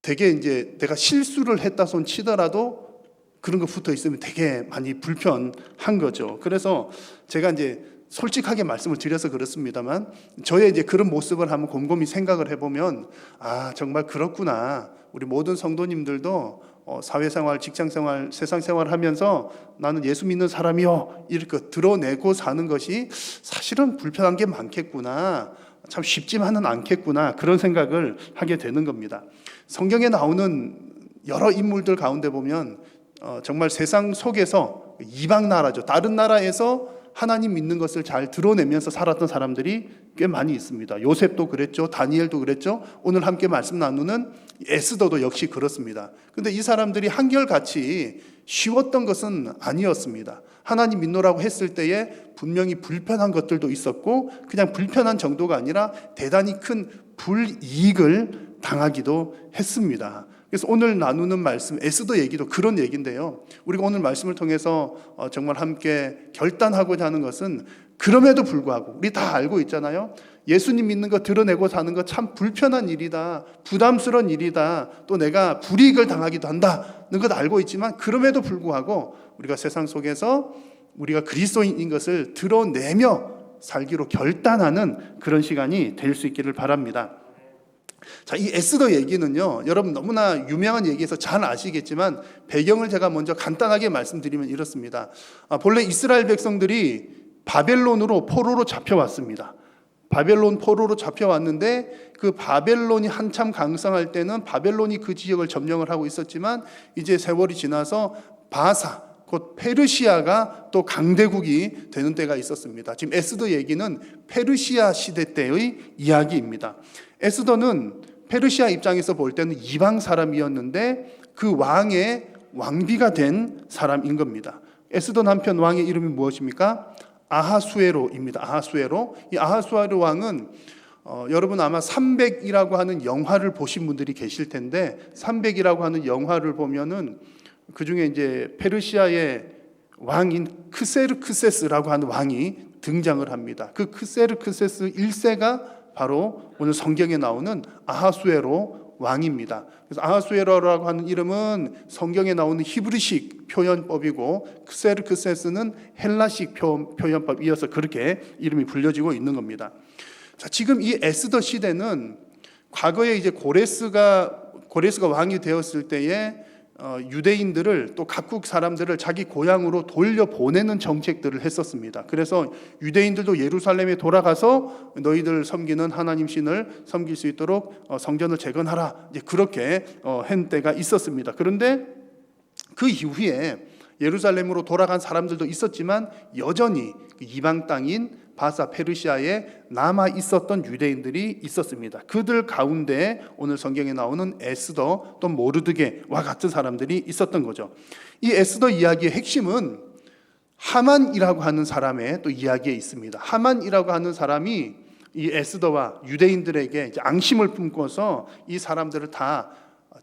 되게 이제 내가 실수를 했다 손 치더라도 그런 거 붙어 있으면 되게 많이 불편한 거죠. 그래서 제가 이제 솔직하게 말씀을 드려서 그렇습니다만 저의 이제 그런 모습을 한번 곰곰이 생각을 해보면 아 정말 그렇구나. 우리 모든 성도님들도 사회생활, 직장생활, 세상생활 하면서 나는 예수 믿는 사람이요 이렇게 드러내고 사는 것이 사실은 불편한 게 많겠구나. 참 쉽지만은 않겠구나. 그런 생각을 하게 되는 겁니다. 성경에 나오는 여러 인물들 가운데 보면 정말 세상 속에서 이방 나라죠. 다른 나라에서 하나님 믿는 것을 잘 드러내면서 살았던 사람들이 꽤 많이 있습니다. 요셉도 그랬죠. 다니엘도 그랬죠. 오늘 함께 말씀 나누는 에스더도 역시 그렇습니다. 근데 이 사람들이 한결같이 쉬웠던 것은 아니었습니다. 하나님 믿노라고 했을 때에 분명히 불편한 것들도 있었고 그냥 불편한 정도가 아니라 대단히 큰 불이익을 당하기도 했습니다. 그래서 오늘 나누는 말씀 에스더 얘기도 그런 얘기인데요. 우리가 오늘 말씀을 통해서 정말 함께 결단하고자 하는 것은 그럼에도 불구하고 우리 다 알고 있잖아요. 예수님 믿는 거 드러내고 사는 거 참 불편한 일이다, 부담스러운 일이다, 또 내가 불이익을 당하기도 한다는 것 알고 있지만 그럼에도 불구하고 우리가 세상 속에서 우리가 그리스도인인 것을 드러내며 살기로 결단하는 그런 시간이 될 수 있기를 바랍니다. 자, 이 에스더 얘기는요, 여러분 너무나 유명한 얘기에서 잘 아시겠지만 배경을 제가 먼저 간단하게 말씀드리면 이렇습니다. 본래 이스라엘 백성들이 바벨론으로 포로로 잡혀왔습니다. 바벨론 포로로 잡혀왔는데 그 바벨론이 한참 강성할 때는 바벨론이 그 지역을 점령을 하고 있었지만 이제 세월이 지나서 바사, 곧 페르시아가 또 강대국이 되는 때가 있었습니다. 지금 에스더 얘기는 페르시아 시대 때의 이야기입니다. 에스더는 페르시아 입장에서 볼 때는 이방 사람이었는데 그 왕의 왕비가 된 사람인 겁니다. 에스더 남편 왕의 이름이 무엇입니까? 아하수에로입니다. 아하수에로. 이 아하수에로 왕은 여러분 아마 300이라고 하는 영화를 보신 분들이 계실 텐데 300이라고 하는 영화를 보면은 그 중에 이제 페르시아의 왕인 크세르크세스라고 하는 왕이 등장을 합니다. 그 크세르크세스 1세가 바로 오늘 성경에 나오는 아하수에로 왕입니다. 그래서 아하수에로라고 하는 이름은 성경에 나오는 히브리식 표현법이고 크세르크세스는 헬라식 표현법이어서 그렇게 이름이 불려지고 있는 겁니다. 자, 지금 이 에스더 시대는 과거에 이제 고레스가 왕이 되었을 때에 유대인들을 또 각국 사람들을 자기 고향으로 돌려보내는 정책들을 했었습니다. 그래서 유대인들도 예루살렘에 돌아가서 너희들 섬기는 하나님 신을 섬길 수 있도록 성전을 재건하라, 이제 그렇게 한 때가 있었습니다. 그런데 그 이후에 예루살렘으로 돌아간 사람들도 있었지만 여전히 이방 땅인 바사 페르시아에 남아 있었던 유대인들이 있었습니다. 그들 가운데 오늘 성경에 나오는 에스더 또 모르드게와 같은 사람들이 있었던 거죠. 이 에스더 이야기의 핵심은 하만이라고 하는 사람의 또 이야기에 있습니다. 하만이라고 하는 사람이 이 에스더와 유대인들에게 이제 앙심을 품고서 이 사람들을 다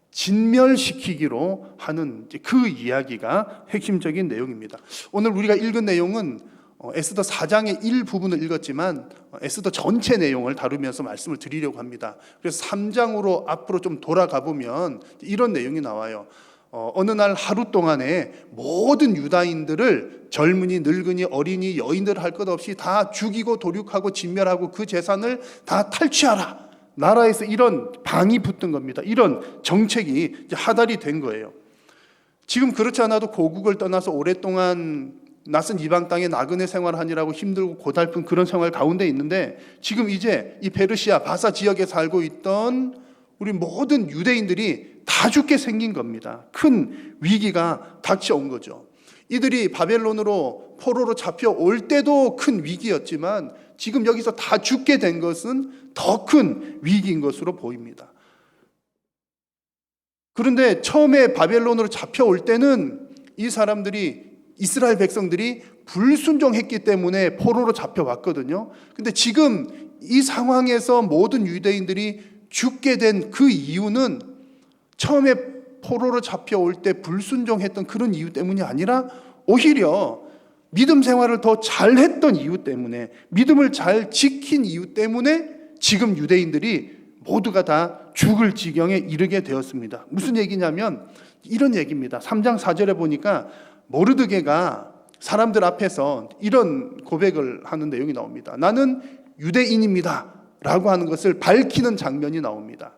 진멸시키기로 하는 그 이야기가 핵심적인 내용입니다. 오늘 우리가 읽은 내용은 에스더 4장의 일부분을 읽었지만 에스더 전체 내용을 다루면서 말씀을 드리려고 합니다. 그래서 3장으로 앞으로 좀 돌아가 보면 이런 내용이 나와요. 어느 날 하루 동안에 모든 유다인들을 젊은이, 늙은이, 어린이, 여인들 할 것 없이 다 죽이고 도륙하고 진멸하고 그 재산을 다 탈취하라. 나라에서 이런 방이 붙은 겁니다. 이런 정책이 이제 하달이 된 거예요. 지금 그렇지 않아도 고국을 떠나서 오랫동안 낯선 이방 땅에 나그네 생활하느라고 힘들고 고달픈 그런 생활 가운데 있는데 지금 이제 이 페르시아 바사 지역에 살고 있던 우리 모든 유대인들이 다 죽게 생긴 겁니다. 큰 위기가 닥쳐온 거죠. 이들이 바벨론으로 포로로 잡혀올 때도 큰 위기였지만 지금 여기서 다 죽게 된 것은 더 큰 위기인 것으로 보입니다. 그런데 처음에 바벨론으로 잡혀올 때는 이 사람들이 이스라엘 백성들이 불순종했기 때문에 포로로 잡혀왔거든요. 근데 지금 이 상황에서 모든 유대인들이 죽게 된 그 이유는 처음에 포로로 잡혀올 때 불순종했던 그런 이유 때문이 아니라 오히려 믿음 생활을 더 잘했던 이유 때문에, 믿음을 잘 지킨 이유 때문에 지금 유대인들이 모두가 다 죽을 지경에 이르게 되었습니다. 무슨 얘기냐면 이런 얘기입니다. 3장 4절에 보니까 모르드게가 사람들 앞에서 이런 고백을 하는 내용이 나옵니다. 나는 유대인입니다 라고 하는 것을 밝히는 장면이 나옵니다.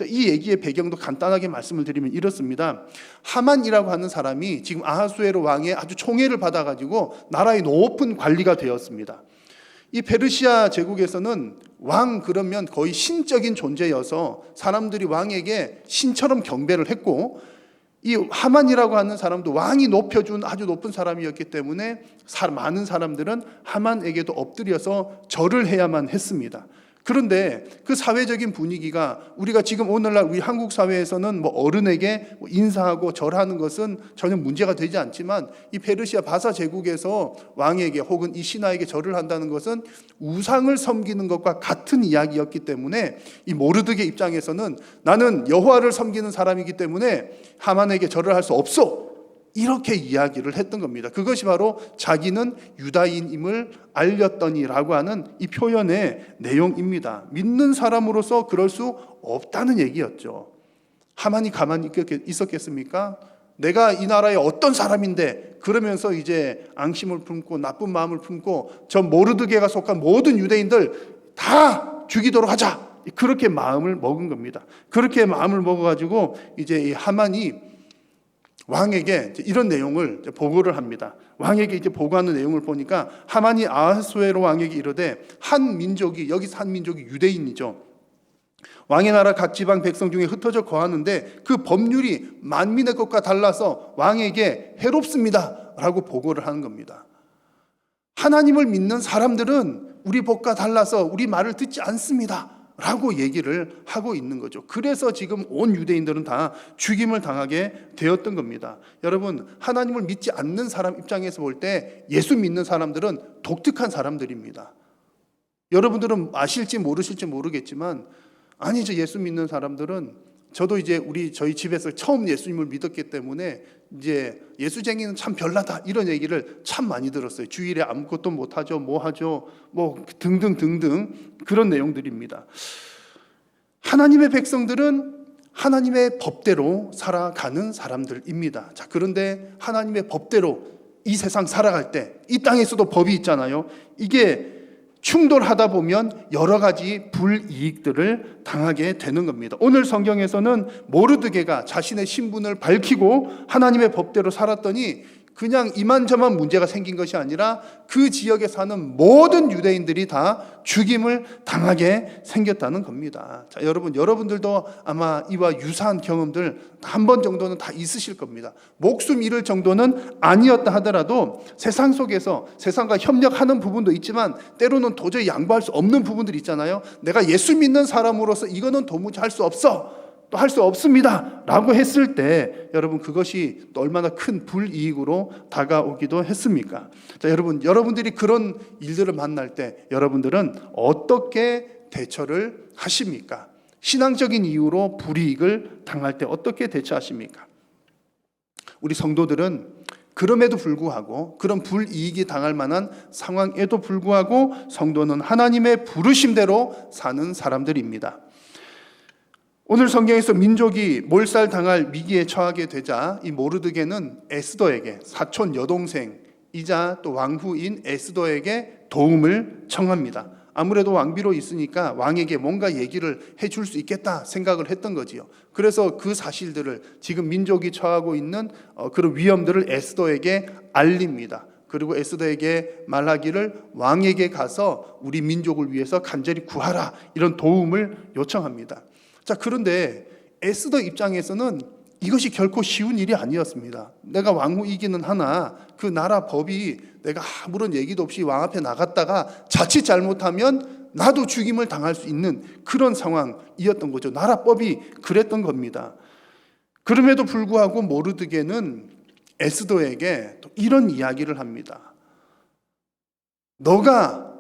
이 얘기의 배경도 간단하게 말씀을 드리면 이렇습니다. 하만이라고 하는 사람이 지금 아하수에로 왕의 아주 총애를 받아가지고 나라의 높은 관리가 되었습니다. 이 페르시아 제국에서는 왕 그러면 거의 신적인 존재여서 사람들이 왕에게 신처럼 경배를 했고, 이 하만이라고 하는 사람도 왕이 높여준 아주 높은 사람이었기 때문에 많은 사람들은 하만에게도 엎드려서 절을 해야만 했습니다. 그런데 그 사회적인 분위기가 우리가 지금 오늘날 우리 한국 사회에서는 뭐 어른에게 인사하고 절하는 것은 전혀 문제가 되지 않지만 이 페르시아 바사 제국에서 왕에게 혹은 이 신하에게 절을 한다는 것은 우상을 섬기는 것과 같은 이야기였기 때문에 이 모르드게 입장에서는 나는 여호와를 섬기는 사람이기 때문에 하만에게 절을 할 수 없어, 이렇게 이야기를 했던 겁니다. 그것이 바로 자기는 유다인임을 알렸더니라고 하는 이 표현의 내용입니다. 믿는 사람으로서 그럴 수 없다는 얘기였죠. 하만이 가만히 있었겠습니까? 내가 이 나라의 어떤 사람인데, 그러면서 이제 앙심을 품고 나쁜 마음을 품고 저 모르드게가 속한 모든 유대인들 다 죽이도록 하자, 그렇게 마음을 먹은 겁니다. 그렇게 마음을 먹어가지고 이제 이 하만이 왕에게 이런 내용을 보고를 합니다. 왕에게 이제 보고하는 내용을 보니까 하만이 아하수에로 왕에게 이르되, 한 민족이, 여기서 한 민족이 유대인이죠, 왕의 나라 각 지방 백성 중에 흩어져 거하는데 그 법률이 만민의 것과 달라서 왕에게 해롭습니다 라고 보고를 하는 겁니다. 하나님을 믿는 사람들은 우리 법과 달라서 우리 말을 듣지 않습니다 라고 얘기를 하고 있는 거죠. 그래서 지금 온 유대인들은 다 죽임을 당하게 되었던 겁니다. 여러분, 하나님을 믿지 않는 사람 입장에서 볼 때 예수 믿는 사람들은 독특한 사람들입니다. 여러분들은 아실지 모르실지 모르겠지만, 아니죠, 예수 믿는 사람들은, 저도 이제 저희 집에서 처음 예수님을 믿었기 때문에 이제 예수쟁이는 참 별나다 이런 얘기를 참 많이 들었어요. 주일에 아무것도 못하죠, 뭐 하죠, 뭐 등등등등 그런 내용들입니다. 하나님의 백성들은 하나님의 법대로 살아가는 사람들입니다. 자, 그런데 하나님의 법대로 이 세상 살아갈 때 이 땅에서도 법이 있잖아요. 이게 충돌하다 보면 여러 가지 불이익들을 당하게 되는 겁니다. 오늘 성경에서는 모르드게가 자신의 신분을 밝히고 하나님의 법대로 살았더니 그냥 이만저만 문제가 생긴 것이 아니라 그 지역에 사는 모든 유대인들이 다 죽임을 당하게 생겼다는 겁니다. 자, 여러분들도 아마 이와 유사한 경험들 한 번 정도는 다 있으실 겁니다. 목숨 잃을 정도는 아니었다 하더라도 세상 속에서 세상과 협력하는 부분도 있지만 때로는 도저히 양보할 수 없는 부분들이 있잖아요. 내가 예수 믿는 사람으로서 이거는 도무지 할 수 없어, 또 할 수 없습니다 라고 했을 때 여러분, 그것이 또 얼마나 큰 불이익으로 다가오기도 했습니까? 자, 여러분들이 그런 일들을 만날 때 여러분들은 어떻게 대처를 하십니까? 신앙적인 이유로 불이익을 당할 때 어떻게 대처하십니까? 우리 성도들은 그럼에도 불구하고, 그런 불이익이 당할 만한 상황에도 불구하고 성도는 하나님의 부르심대로 사는 사람들입니다. 오늘 성경에서 민족이 몰살당할 위기에 처하게 되자 이 모르드게는 에스더에게, 사촌 여동생이자 또 왕후인 에스더에게 도움을 청합니다. 아무래도 왕비로 있으니까 왕에게 뭔가 얘기를 해줄 수 있겠다 생각을 했던 거지요. 그래서 그 사실들을, 지금 민족이 처하고 있는 그런 위험들을 에스더에게 알립니다. 그리고 에스더에게 말하기를 왕에게 가서 우리 민족을 위해서 간절히 구하라, 이런 도움을 요청합니다. 자, 그런데 에스더 입장에서는 이것이 결코 쉬운 일이 아니었습니다. 내가 왕후이기는 하나 그 나라 법이 내가 아무런 얘기도 없이 왕 앞에 나갔다가 자칫 잘못하면 나도 죽임을 당할 수 있는 그런 상황이었던 거죠. 나라법이 그랬던 겁니다. 그럼에도 불구하고 모르드게는 에스더에게 또 이런 이야기를 합니다. 너가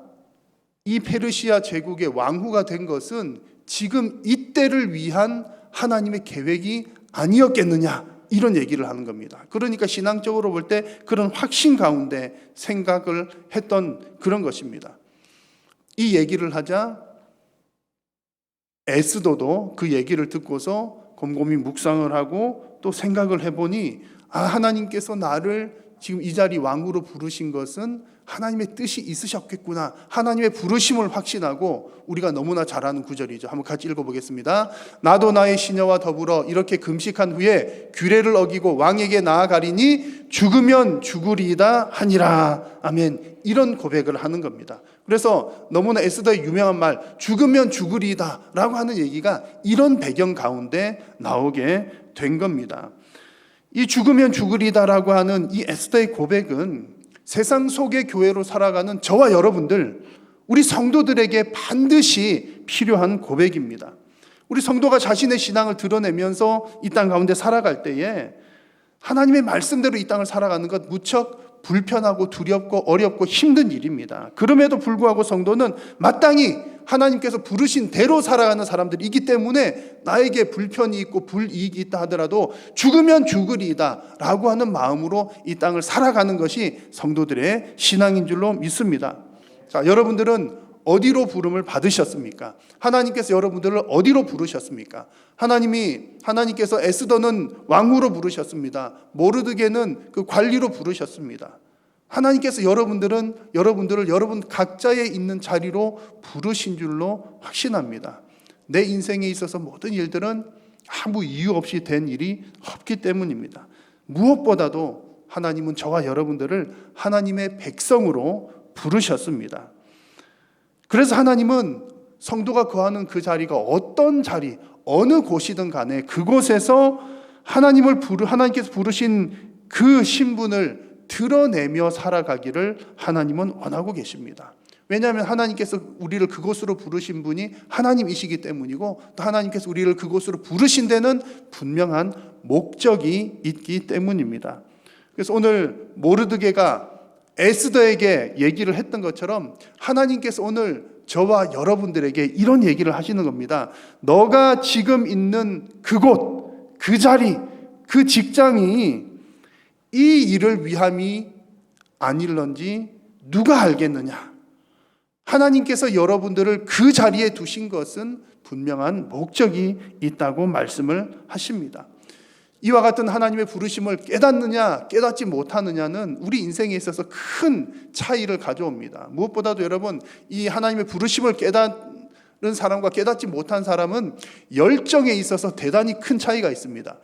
이 페르시아 제국의 왕후가 된 것은 지금 이때를 위한 하나님의 계획이 아니었겠느냐, 이런 얘기를 하는 겁니다. 그러니까 신앙적으로 볼 때 그런 확신 가운데 생각을 했던 그런 것입니다. 이 얘기를 하자 에스더도 그 얘기를 듣고서 곰곰이 묵상을 하고 또 생각을 해보니, 하나님께서 나를 지금 이 자리 왕으로 부르신 것은 하나님의 뜻이 있으셨겠구나, 하나님의 부르심을 확신하고, 우리가 너무나 잘 아는 구절이죠. 한번 같이 읽어보겠습니다. 나도 나의 시녀와 더불어 이렇게 금식한 후에 규례를 어기고 왕에게 나아가리니 죽으면 죽으리이다 하니라. 아멘. 이런 고백을 하는 겁니다. 그래서 너무나 에스더의 유명한 말, 죽으면 죽으리이다 라고 하는 얘기가 이런 배경 가운데 나오게 된 겁니다. 이 죽으면 죽으리다라고 하는 이 에스더의 고백은 세상 속의 교회로 살아가는 저와 여러분들, 우리 성도들에게 반드시 필요한 고백입니다. 우리 성도가 자신의 신앙을 드러내면서 이 땅 가운데 살아갈 때에 하나님의 말씀대로 이 땅을 살아가는 것 무척 불편하고 두렵고 어렵고 힘든 일입니다. 그럼에도 불구하고 성도는 마땅히 하나님께서 부르신 대로 살아가는 사람들이기 때문에 나에게 불편이 있고 불이익이 있다 하더라도 죽으면 죽으리이다 라고 하는 마음으로 이 땅을 살아가는 것이 성도들의 신앙인 줄로 믿습니다. 자, 여러분들은 어디로 부름을 받으셨습니까? 하나님께서 여러분들을 어디로 부르셨습니까? 하나님께서 에스더는 왕후로 부르셨습니다. 모르드게는 그 관리로 부르셨습니다. 하나님께서 여러분들을 여러분 각자에 있는 자리로 부르신 줄로 확신합니다. 내 인생에 있어서 모든 일들은 아무 이유 없이 된 일이 없기 때문입니다. 무엇보다도 하나님은 저와 여러분들을 하나님의 백성으로 부르셨습니다. 그래서 하나님은 성도가 거하는 그 자리가 어떤 자리, 어느 곳이든 간에 그곳에서 하나님께서 부르신 그 신분을 드러내며 살아가기를 하나님은 원하고 계십니다. 왜냐하면 하나님께서 우리를 그곳으로 부르신 분이 하나님이시기 때문이고 또 하나님께서 우리를 그곳으로 부르신 데는 분명한 목적이 있기 때문입니다. 그래서 오늘 모르드게가 에스더에게 얘기를 했던 것처럼 하나님께서 오늘 저와 여러분들에게 이런 얘기를 하시는 겁니다. 너가 지금 있는 그곳, 그 자리, 그 직장이 이 일을 위함이 아닐런지 누가 알겠느냐? 하나님께서 여러분들을 그 자리에 두신 것은 분명한 목적이 있다고 말씀을 하십니다. 이와 같은 하나님의 부르심을 깨닫느냐 깨닫지 못하느냐는 우리 인생에 있어서 큰 차이를 가져옵니다. 무엇보다도 여러분, 이 하나님의 부르심을 깨닫는 사람과 깨닫지 못한 사람은 열정에 있어서 대단히 큰 차이가 있습니다.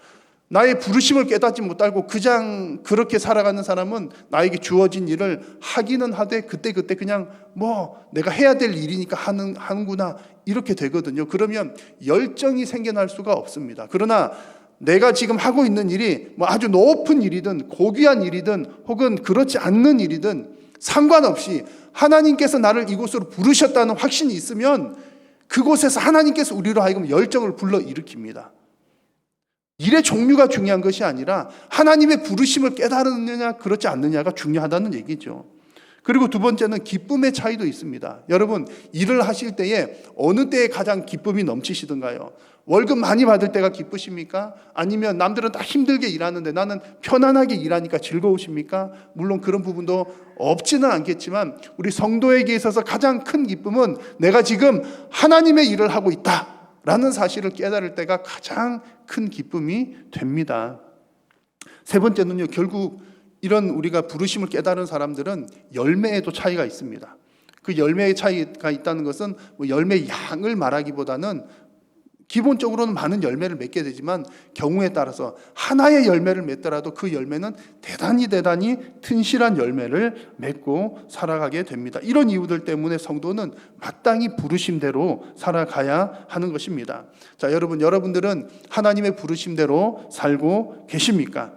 나의 부르심을 깨닫지 못하고 그냥 그렇게 살아가는 사람은 나에게 주어진 일을 하기는 하되 그때 그냥 내가 해야 될 일이니까 하는구나 이렇게 되거든요. 그러면 열정이 생겨날 수가 없습니다. 그러나 내가 지금 하고 있는 일이 아주 높은 일이든 고귀한 일이든 혹은 그렇지 않는 일이든 상관없이 하나님께서 나를 이곳으로 부르셨다는 확신이 있으면 그곳에서 하나님께서 우리로 하여금 열정을 불러일으킵니다. 일의 종류가 중요한 것이 아니라 하나님의 부르심을 깨달았느냐 그렇지 않느냐가 중요하다는 얘기죠. 그리고 두 번째는 기쁨의 차이도 있습니다. 여러분, 일을 하실 때에 어느 때에 가장 기쁨이 넘치시던가요? 월급 많이 받을 때가 기쁘십니까? 아니면 남들은 다 힘들게 일하는데 나는 편안하게 일하니까 즐거우십니까? 물론 그런 부분도 없지는 않겠지만 우리 성도에게 있어서 가장 큰 기쁨은 내가 지금 하나님의 일을 하고 있다라는 사실을 깨달을 때가 가장 큰 기쁨이 됩니다. 세 번째는요, 결국 이런 우리가 부르심을 깨달은 사람들은 열매에도 차이가 있습니다. 그 열매의 차이가 있다는 것은 열매의 양을 말하기보다는 기본적으로는 많은 열매를 맺게 되지만 경우에 따라서 하나의 열매를 맺더라도 그 열매는 대단히 튼실한 열매를 맺고 살아가게 됩니다. 이런 이유들 때문에 성도는 마땅히 부르심대로 살아가야 하는 것입니다. 자, 여러분들은 하나님의 부르심대로 살고 계십니까?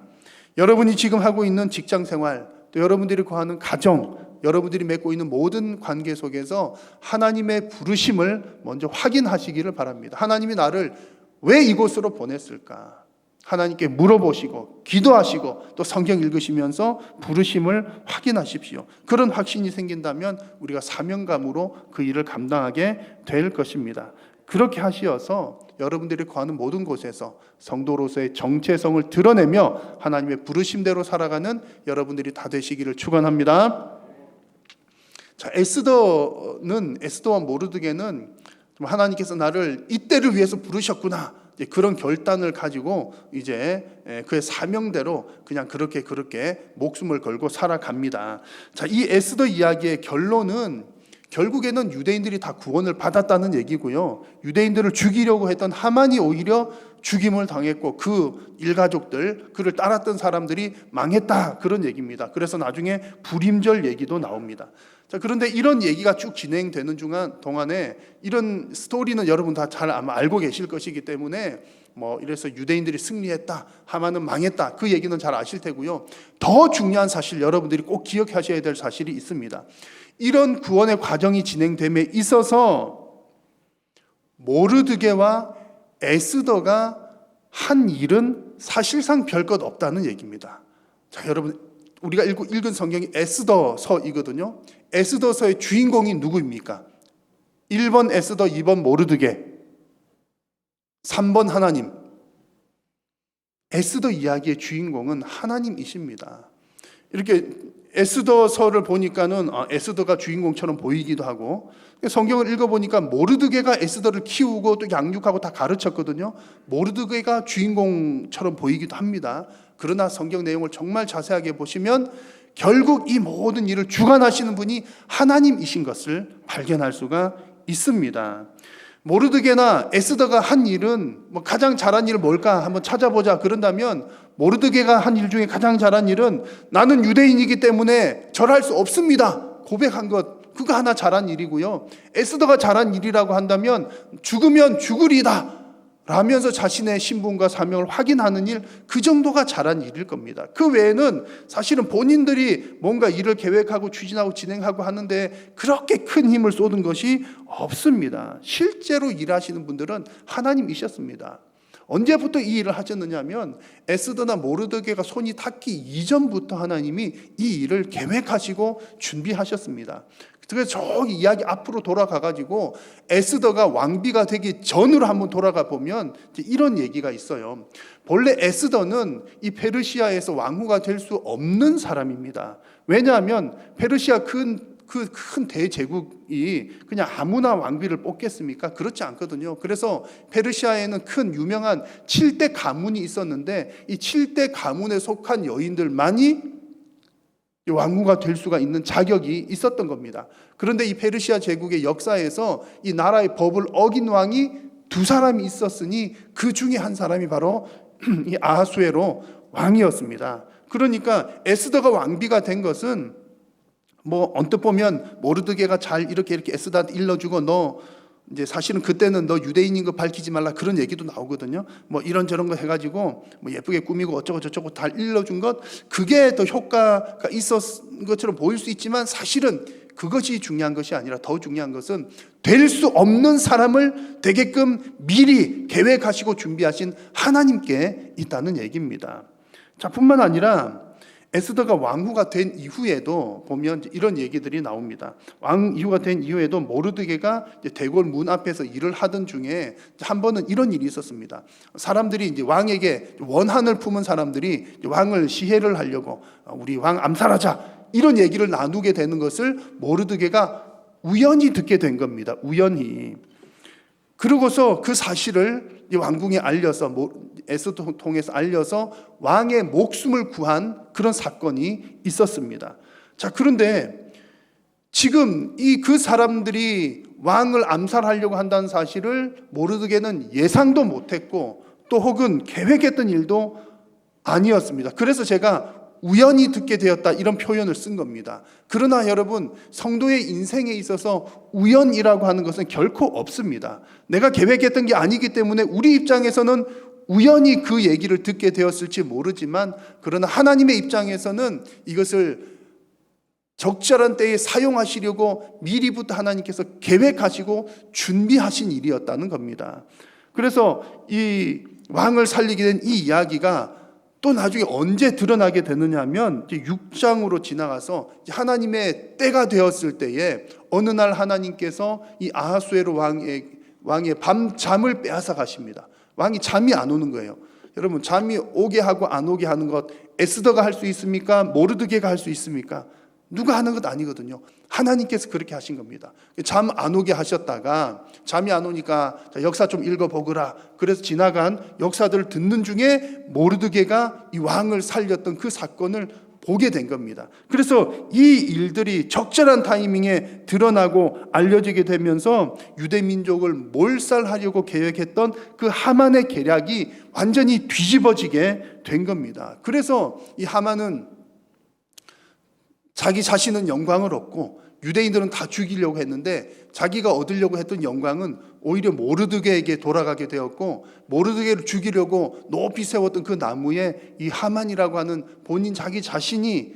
여러분이 지금 하고 있는 직장 생활, 또 여러분들이 거하는 가정, 여러분들이 맺고 있는 모든 관계 속에서 하나님의 부르심을 먼저 확인하시기를 바랍니다. 하나님이 나를 왜 이곳으로 보냈을까? 하나님께 물어보시고 기도하시고 또 성경 읽으시면서 부르심을 확인하십시오. 그런 확신이 생긴다면 우리가 사명감으로 그 일을 감당하게 될 것입니다. 그렇게 하시어서 여러분들이 거하는 모든 곳에서 성도로서의 정체성을 드러내며 하나님의 부르심대로 살아가는 여러분들이 다 되시기를 축원합니다. 자, 에스더와 모르드게는 하나님께서 나를 이때를 위해서 부르셨구나, 그런 결단을 가지고 이제 그의 사명대로 그냥 그렇게 목숨을 걸고 살아갑니다. 자, 이 에스더 이야기의 결론은 결국에는 유대인들이 다 구원을 받았다는 얘기고요. 유대인들을 죽이려고 했던 하만이 오히려 죽임을 당했고 그 일가족들, 그를 따랐던 사람들이 망했다, 그런 얘기입니다. 그래서 나중에 불임절 얘기도 나옵니다. 자, 그런데 이런 얘기가 쭉 진행되는 동안에 이런 스토리는 여러분 다 잘 아마 알고 계실 것이기 때문에 이래서 유대인들이 승리했다, 하만은 망했다, 그 얘기는 잘 아실 테고요. 더 중요한 사실, 여러분들이 꼭 기억하셔야 될 사실이 있습니다. 이런 구원의 과정이 진행됨에 있어서 모르드게와 에스더가 한 일은 사실상 별것 없다는 얘기입니다. 자, 여러분, 우리가 읽은 성경이 에스더서이거든요. 에스더서의 주인공이 누구입니까? 1번 에스더, 2번 모르드게, 3번 하나님. 에스더 이야기의 주인공은 하나님이십니다. 이렇게 에스더서를 보니까는 에스더가 주인공처럼 보이기도 하고, 성경을 읽어보니까 모르드게가 에스더를 키우고 또 양육하고 다 가르쳤거든요. 모르드게가 주인공처럼 보이기도 합니다. 그러나 성경 내용을 정말 자세하게 보시면 결국 이 모든 일을 주관하시는 분이 하나님이신 것을 발견할 수가 있습니다. 모르드게나 에스더가 한 일은 가장 잘한 일 뭘까 한번 찾아보자 그런다면, 모르드게가 한 일 중에 가장 잘한 일은 나는 유대인이기 때문에 절할 수 없습니다 고백한 것, 그거 하나 잘한 일이고요. 에스더가 잘한 일이라고 한다면 죽으면 죽으리다 라면서 자신의 신분과 사명을 확인하는 일, 그 정도가 잘한 일일 겁니다. 그 외에는 사실은 본인들이 뭔가 일을 계획하고 추진하고 진행하고 하는데 그렇게 큰 힘을 쏟은 것이 없습니다. 실제로 일하시는 분들은 하나님이셨습니다. 언제부터 이 일을 하셨느냐 하면 에스더나 모르드게가 손이 닿기 이전부터 하나님이 이 일을 계획하시고 준비하셨습니다. 그래서 저기 이야기 앞으로 돌아가가지고 에스더가 왕비가 되기 전으로 한번 돌아가 보면 이런 얘기가 있어요. 본래 에스더는 이 페르시아에서 왕후가 될 수 없는 사람입니다. 왜냐하면 페르시아 큰 대제국이 그냥 아무나 왕비를 뽑겠습니까? 그렇지 않거든요. 그래서 페르시아에는 큰 유명한 7대 가문이 있었는데 이 7대 가문에 속한 여인들만이 왕후가 될 수가 있는 자격이 있었던 겁니다. 그런데 이 페르시아 제국의 역사에서 이 나라의 법을 어긴 왕이 2사람이 있었으니 그 중에 한 사람이 바로 이 아하수에로 왕이었습니다. 그러니까 에스더가 왕비가 된 것은 언뜻 보면 모르드게가 잘 이렇게 에스더한테 일러주고 너 이제 사실은 그때는 너 유대인인 거 밝히지 말라 그런 얘기도 나오거든요. 이런저런 거 해가지고 예쁘게 꾸미고 어쩌고 저쩌고 다 일러준 것, 그게 더 효과가 있었던 것처럼 보일 수 있지만 사실은 그것이 중요한 것이 아니라 더 중요한 것은 될 수 없는 사람을 되게끔 미리 계획하시고 준비하신 하나님께 있다는 얘기입니다. 자, 뿐만 아니라 에스더가 왕후가 된 이후에도 보면 이런 얘기들이 나옵니다. 왕후가 된 이후에도 모르드게가 대궐 문 앞에서 일을 하던 중에 한 번은 이런 일이 있었습니다. 사람들이 이제 왕에게 원한을 품은 사람들이 왕을 시해를 하려고 우리 왕 암살하자 이런 얘기를 나누게 되는 것을 모르드게가 우연히 듣게 된 겁니다. 우연히. 그러고서 그 사실을 왕궁에 알려서 에스더 통해서 알려서 왕의 목숨을 구한 그런 사건이 있었습니다. 자, 그런데 지금 그 사람들이 왕을 암살하려고 한다는 사실을 모르드게는 예상도 못했고 또 혹은 계획했던 일도 아니었습니다. 그래서 제가 우연히 듣게 되었다 이런 표현을 쓴 겁니다. 그러나 여러분, 성도의 인생에 있어서 우연이라고 하는 것은 결코 없습니다. 내가 계획했던 게 아니기 때문에 우리 입장에서는 우연히 그 얘기를 듣게 되었을지 모르지만, 그러나 하나님의 입장에서는 이것을 적절한 때에 사용하시려고 미리부터 하나님께서 계획하시고 준비하신 일이었다는 겁니다. 그래서 이 왕을 살리게 된 이 이야기가 또 나중에 언제 드러나게 되느냐 하면 6장으로 지나가서 하나님의 때가 되었을 때에 어느 날 하나님께서 이 아하수에로 왕의 밤잠을 빼앗아 가십니다. 왕이 잠이 안 오는 거예요. 여러분, 잠이 오게 하고 안 오게 하는 것 에스더가 할 수 있습니까? 모르드게가 할 수 있습니까? 누가 하는 것 아니거든요. 하나님께서 그렇게 하신 겁니다. 잠 안 오게 하셨다가 잠이 안 오니까 역사 좀 읽어보거라. 그래서 지나간 역사들을 듣는 중에 모르드게가 이 왕을 살렸던 그 사건을 보게 된 겁니다. 그래서 이 일들이 적절한 타이밍에 드러나고 알려지게 되면서 유대 민족을 몰살하려고 계획했던 그 하만의 계략이 완전히 뒤집어지게 된 겁니다. 그래서 이 하만은 자기 자신은 영광을 얻고 유대인들은 다 죽이려고 했는데 자기가 얻으려고 했던 영광은 오히려 모르드게에게 돌아가게 되었고, 모르드게를 죽이려고 높이 세웠던 그 나무에 이 하만이라고 하는 본인 자기 자신이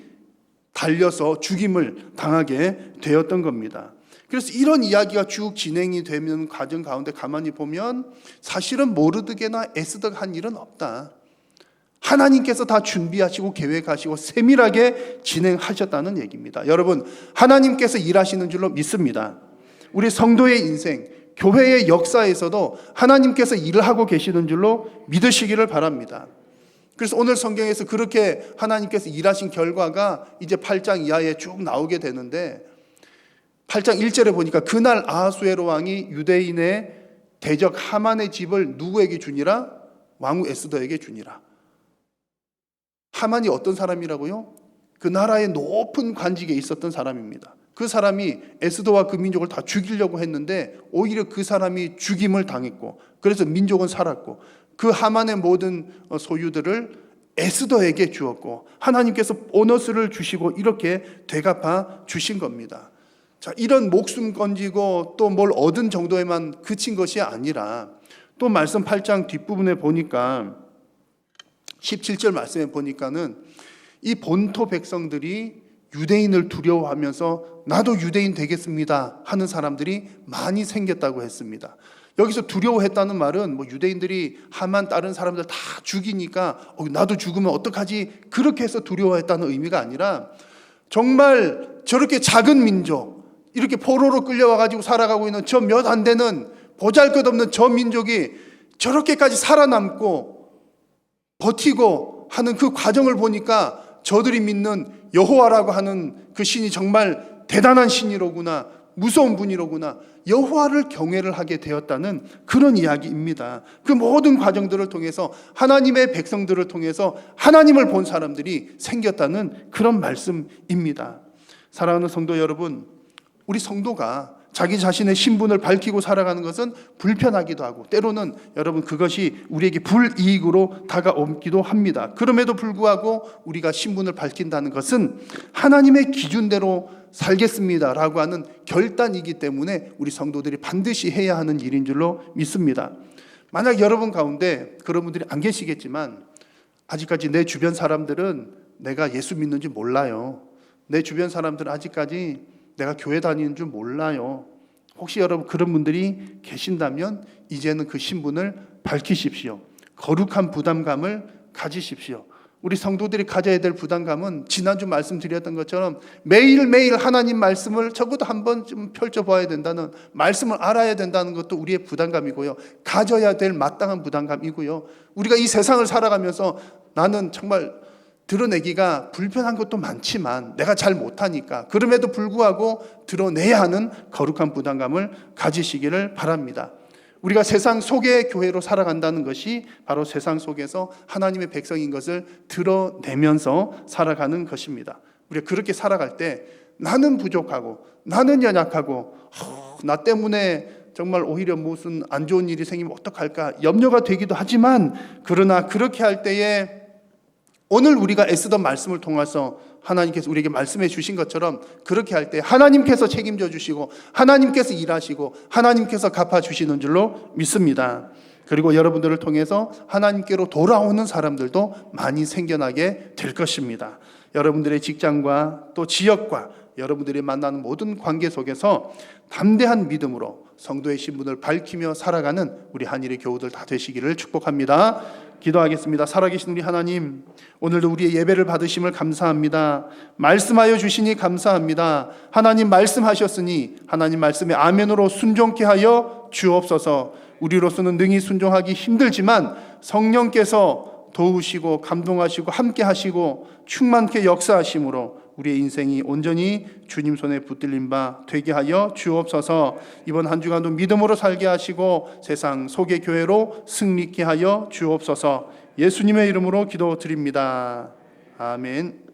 달려서 죽임을 당하게 되었던 겁니다. 그래서 이런 이야기가 쭉 진행이 되는 과정 가운데 가만히 보면 사실은 모르드게나 에스더가 한 일은 없다. 하나님께서 다 준비하시고 계획하시고 세밀하게 진행하셨다는 얘기입니다. 여러분, 하나님께서 일하시는 줄로 믿습니다. 우리 성도의 인생, 교회의 역사에서도 하나님께서 일을 하고 계시는 줄로 믿으시기를 바랍니다. 그래서 오늘 성경에서 그렇게 하나님께서 일하신 결과가 이제 8장 이하에 쭉 나오게 되는데, 8장 1절에 보니까 그날 아하수에로 왕이 유대인의 대적 하만의 집을 누구에게 주니라? 왕후 에스더에게 주니라. 하만이 어떤 사람이라고요? 그 나라의 높은 관직에 있었던 사람입니다. 그 사람이 에스더와 그 민족을 다 죽이려고 했는데 오히려 그 사람이 죽임을 당했고, 그래서 민족은 살았고, 그 하만의 모든 소유들을 에스더에게 주었고, 하나님께서 보너스를 주시고 이렇게 되갚아 주신 겁니다. 자, 이런 목숨 건지고 또 뭘 얻은 정도에만 그친 것이 아니라, 또 말씀 8장 뒷부분에 보니까 17절 말씀에 보니까는 이 본토 백성들이 유대인을 두려워하면서 나도 유대인 되겠습니다 하는 사람들이 많이 생겼다고 했습니다. 여기서 두려워했다는 말은 뭐 유대인들이 하만 다른 사람들 다 죽이니까 나도 죽으면 어떡하지, 그렇게 해서 두려워했다는 의미가 아니라, 정말 저렇게 작은 민족, 이렇게 포로로 끌려와가지고 살아가고 있는 저 몇 안 되는 보잘것없는 저 민족이 저렇게까지 살아남고 버티고 하는 그 과정을 보니까 저들이 믿는 여호와라고 하는 그 신이 정말 대단한 신이로구나, 무서운 분이로구나, 여호와를 경외를 하게 되었다는 그런 이야기입니다. 그 모든 과정들을 통해서 하나님의 백성들을 통해서 하나님을 본 사람들이 생겼다는 그런 말씀입니다. 사랑하는 성도 여러분, 우리 성도가 자기 자신의 신분을 밝히고 살아가는 것은 불편하기도 하고, 때로는 여러분 그것이 우리에게 불이익으로 다가오기도 합니다. 그럼에도 불구하고 우리가 신분을 밝힌다는 것은 하나님의 기준대로 살겠습니다라고 하는 결단이기 때문에 우리 성도들이 반드시 해야 하는 일인 줄로 믿습니다. 만약 여러분 가운데 그런 분들이 안 계시겠지만, 아직까지 내 주변 사람들은 내가 예수 믿는 줄 몰라요. 내 주변 사람들은 아직까지 내가 교회 다니는 줄 몰라요. 혹시 여러분 그런 분들이 계신다면 이제는 그 신분을 밝히십시오. 거룩한 부담감을 가지십시오. 우리 성도들이 가져야 될 부담감은 지난주 말씀드렸던 것처럼 매일매일 하나님 말씀을 적어도 한 번쯤 펼쳐봐야 된다는, 말씀을 알아야 된다는 것도 우리의 부담감이고요. 가져야 될 마땅한 부담감이고요. 우리가 이 세상을 살아가면서 나는 정말 드러내기가 불편한 것도 많지만 내가 잘 못하니까, 그럼에도 불구하고 드러내야 하는 거룩한 부담감을 가지시기를 바랍니다. 우리가 세상 속의 교회로 살아간다는 것이 바로 세상 속에서 하나님의 백성인 것을 드러내면서 살아가는 것입니다. 우리가 그렇게 살아갈 때 나는 부족하고 나는 연약하고 나 때문에 정말 오히려 무슨 안 좋은 일이 생기면 어떡할까 염려가 되기도 하지만, 그러나 그렇게 할 때에 오늘 우리가 에스더 말씀을 통해서 하나님께서 우리에게 말씀해 주신 것처럼 그렇게 할 때 하나님께서 책임져 주시고 하나님께서 일하시고 하나님께서 갚아 주시는 줄로 믿습니다. 그리고 여러분들을 통해서 하나님께로 돌아오는 사람들도 많이 생겨나게 될 것입니다. 여러분들의 직장과 또 지역과 여러분들이 만나는 모든 관계 속에서 담대한 믿음으로 성도의 신분을 밝히며 살아가는 우리 한일의 교우들 다 되시기를 축복합니다. 기도하겠습니다. 살아계신 우리 하나님, 오늘도 우리의 예배를 받으심을 감사합니다. 말씀하여 주시니 감사합니다. 하나님 말씀하셨으니 하나님 말씀에 아멘으로 순종케 하여 주옵소서. 우리로서는 능히 순종하기 힘들지만 성령께서 도우시고 감동하시고 함께 하시고 충만케 역사하심으로 우리의 인생이 온전히 주님 손에 붙들린 바 되게 하여 주옵소서. 이번 한 주간도 믿음으로 살게 하시고 세상 속의 교회로 승리케 하여 주옵소서. 예수님의 이름으로 기도드립니다. 아멘.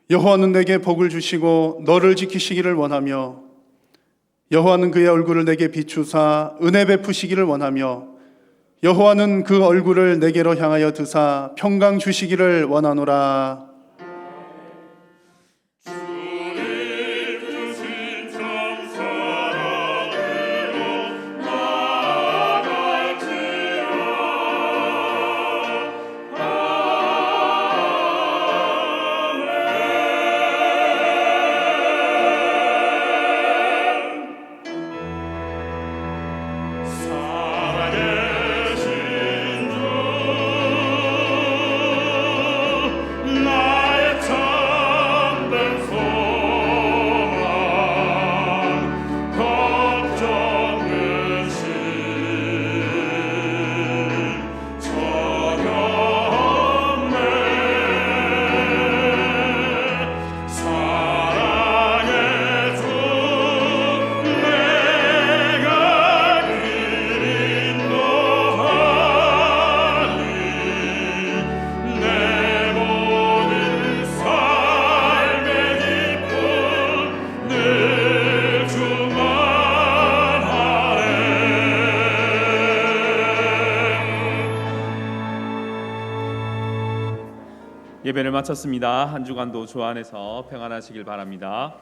여호와는 내게 복을 주시고 너를 지키시기를 원하며 여호와는 그의 얼굴을 내게 비추사 은혜 베푸시기를 원하며 여호와는 그 얼굴을 내게로 향하여 드사 평강 주시기를 원하노라. 예배를 마쳤습니다. 한 주간도 주 안에서 평안하시길 바랍니다.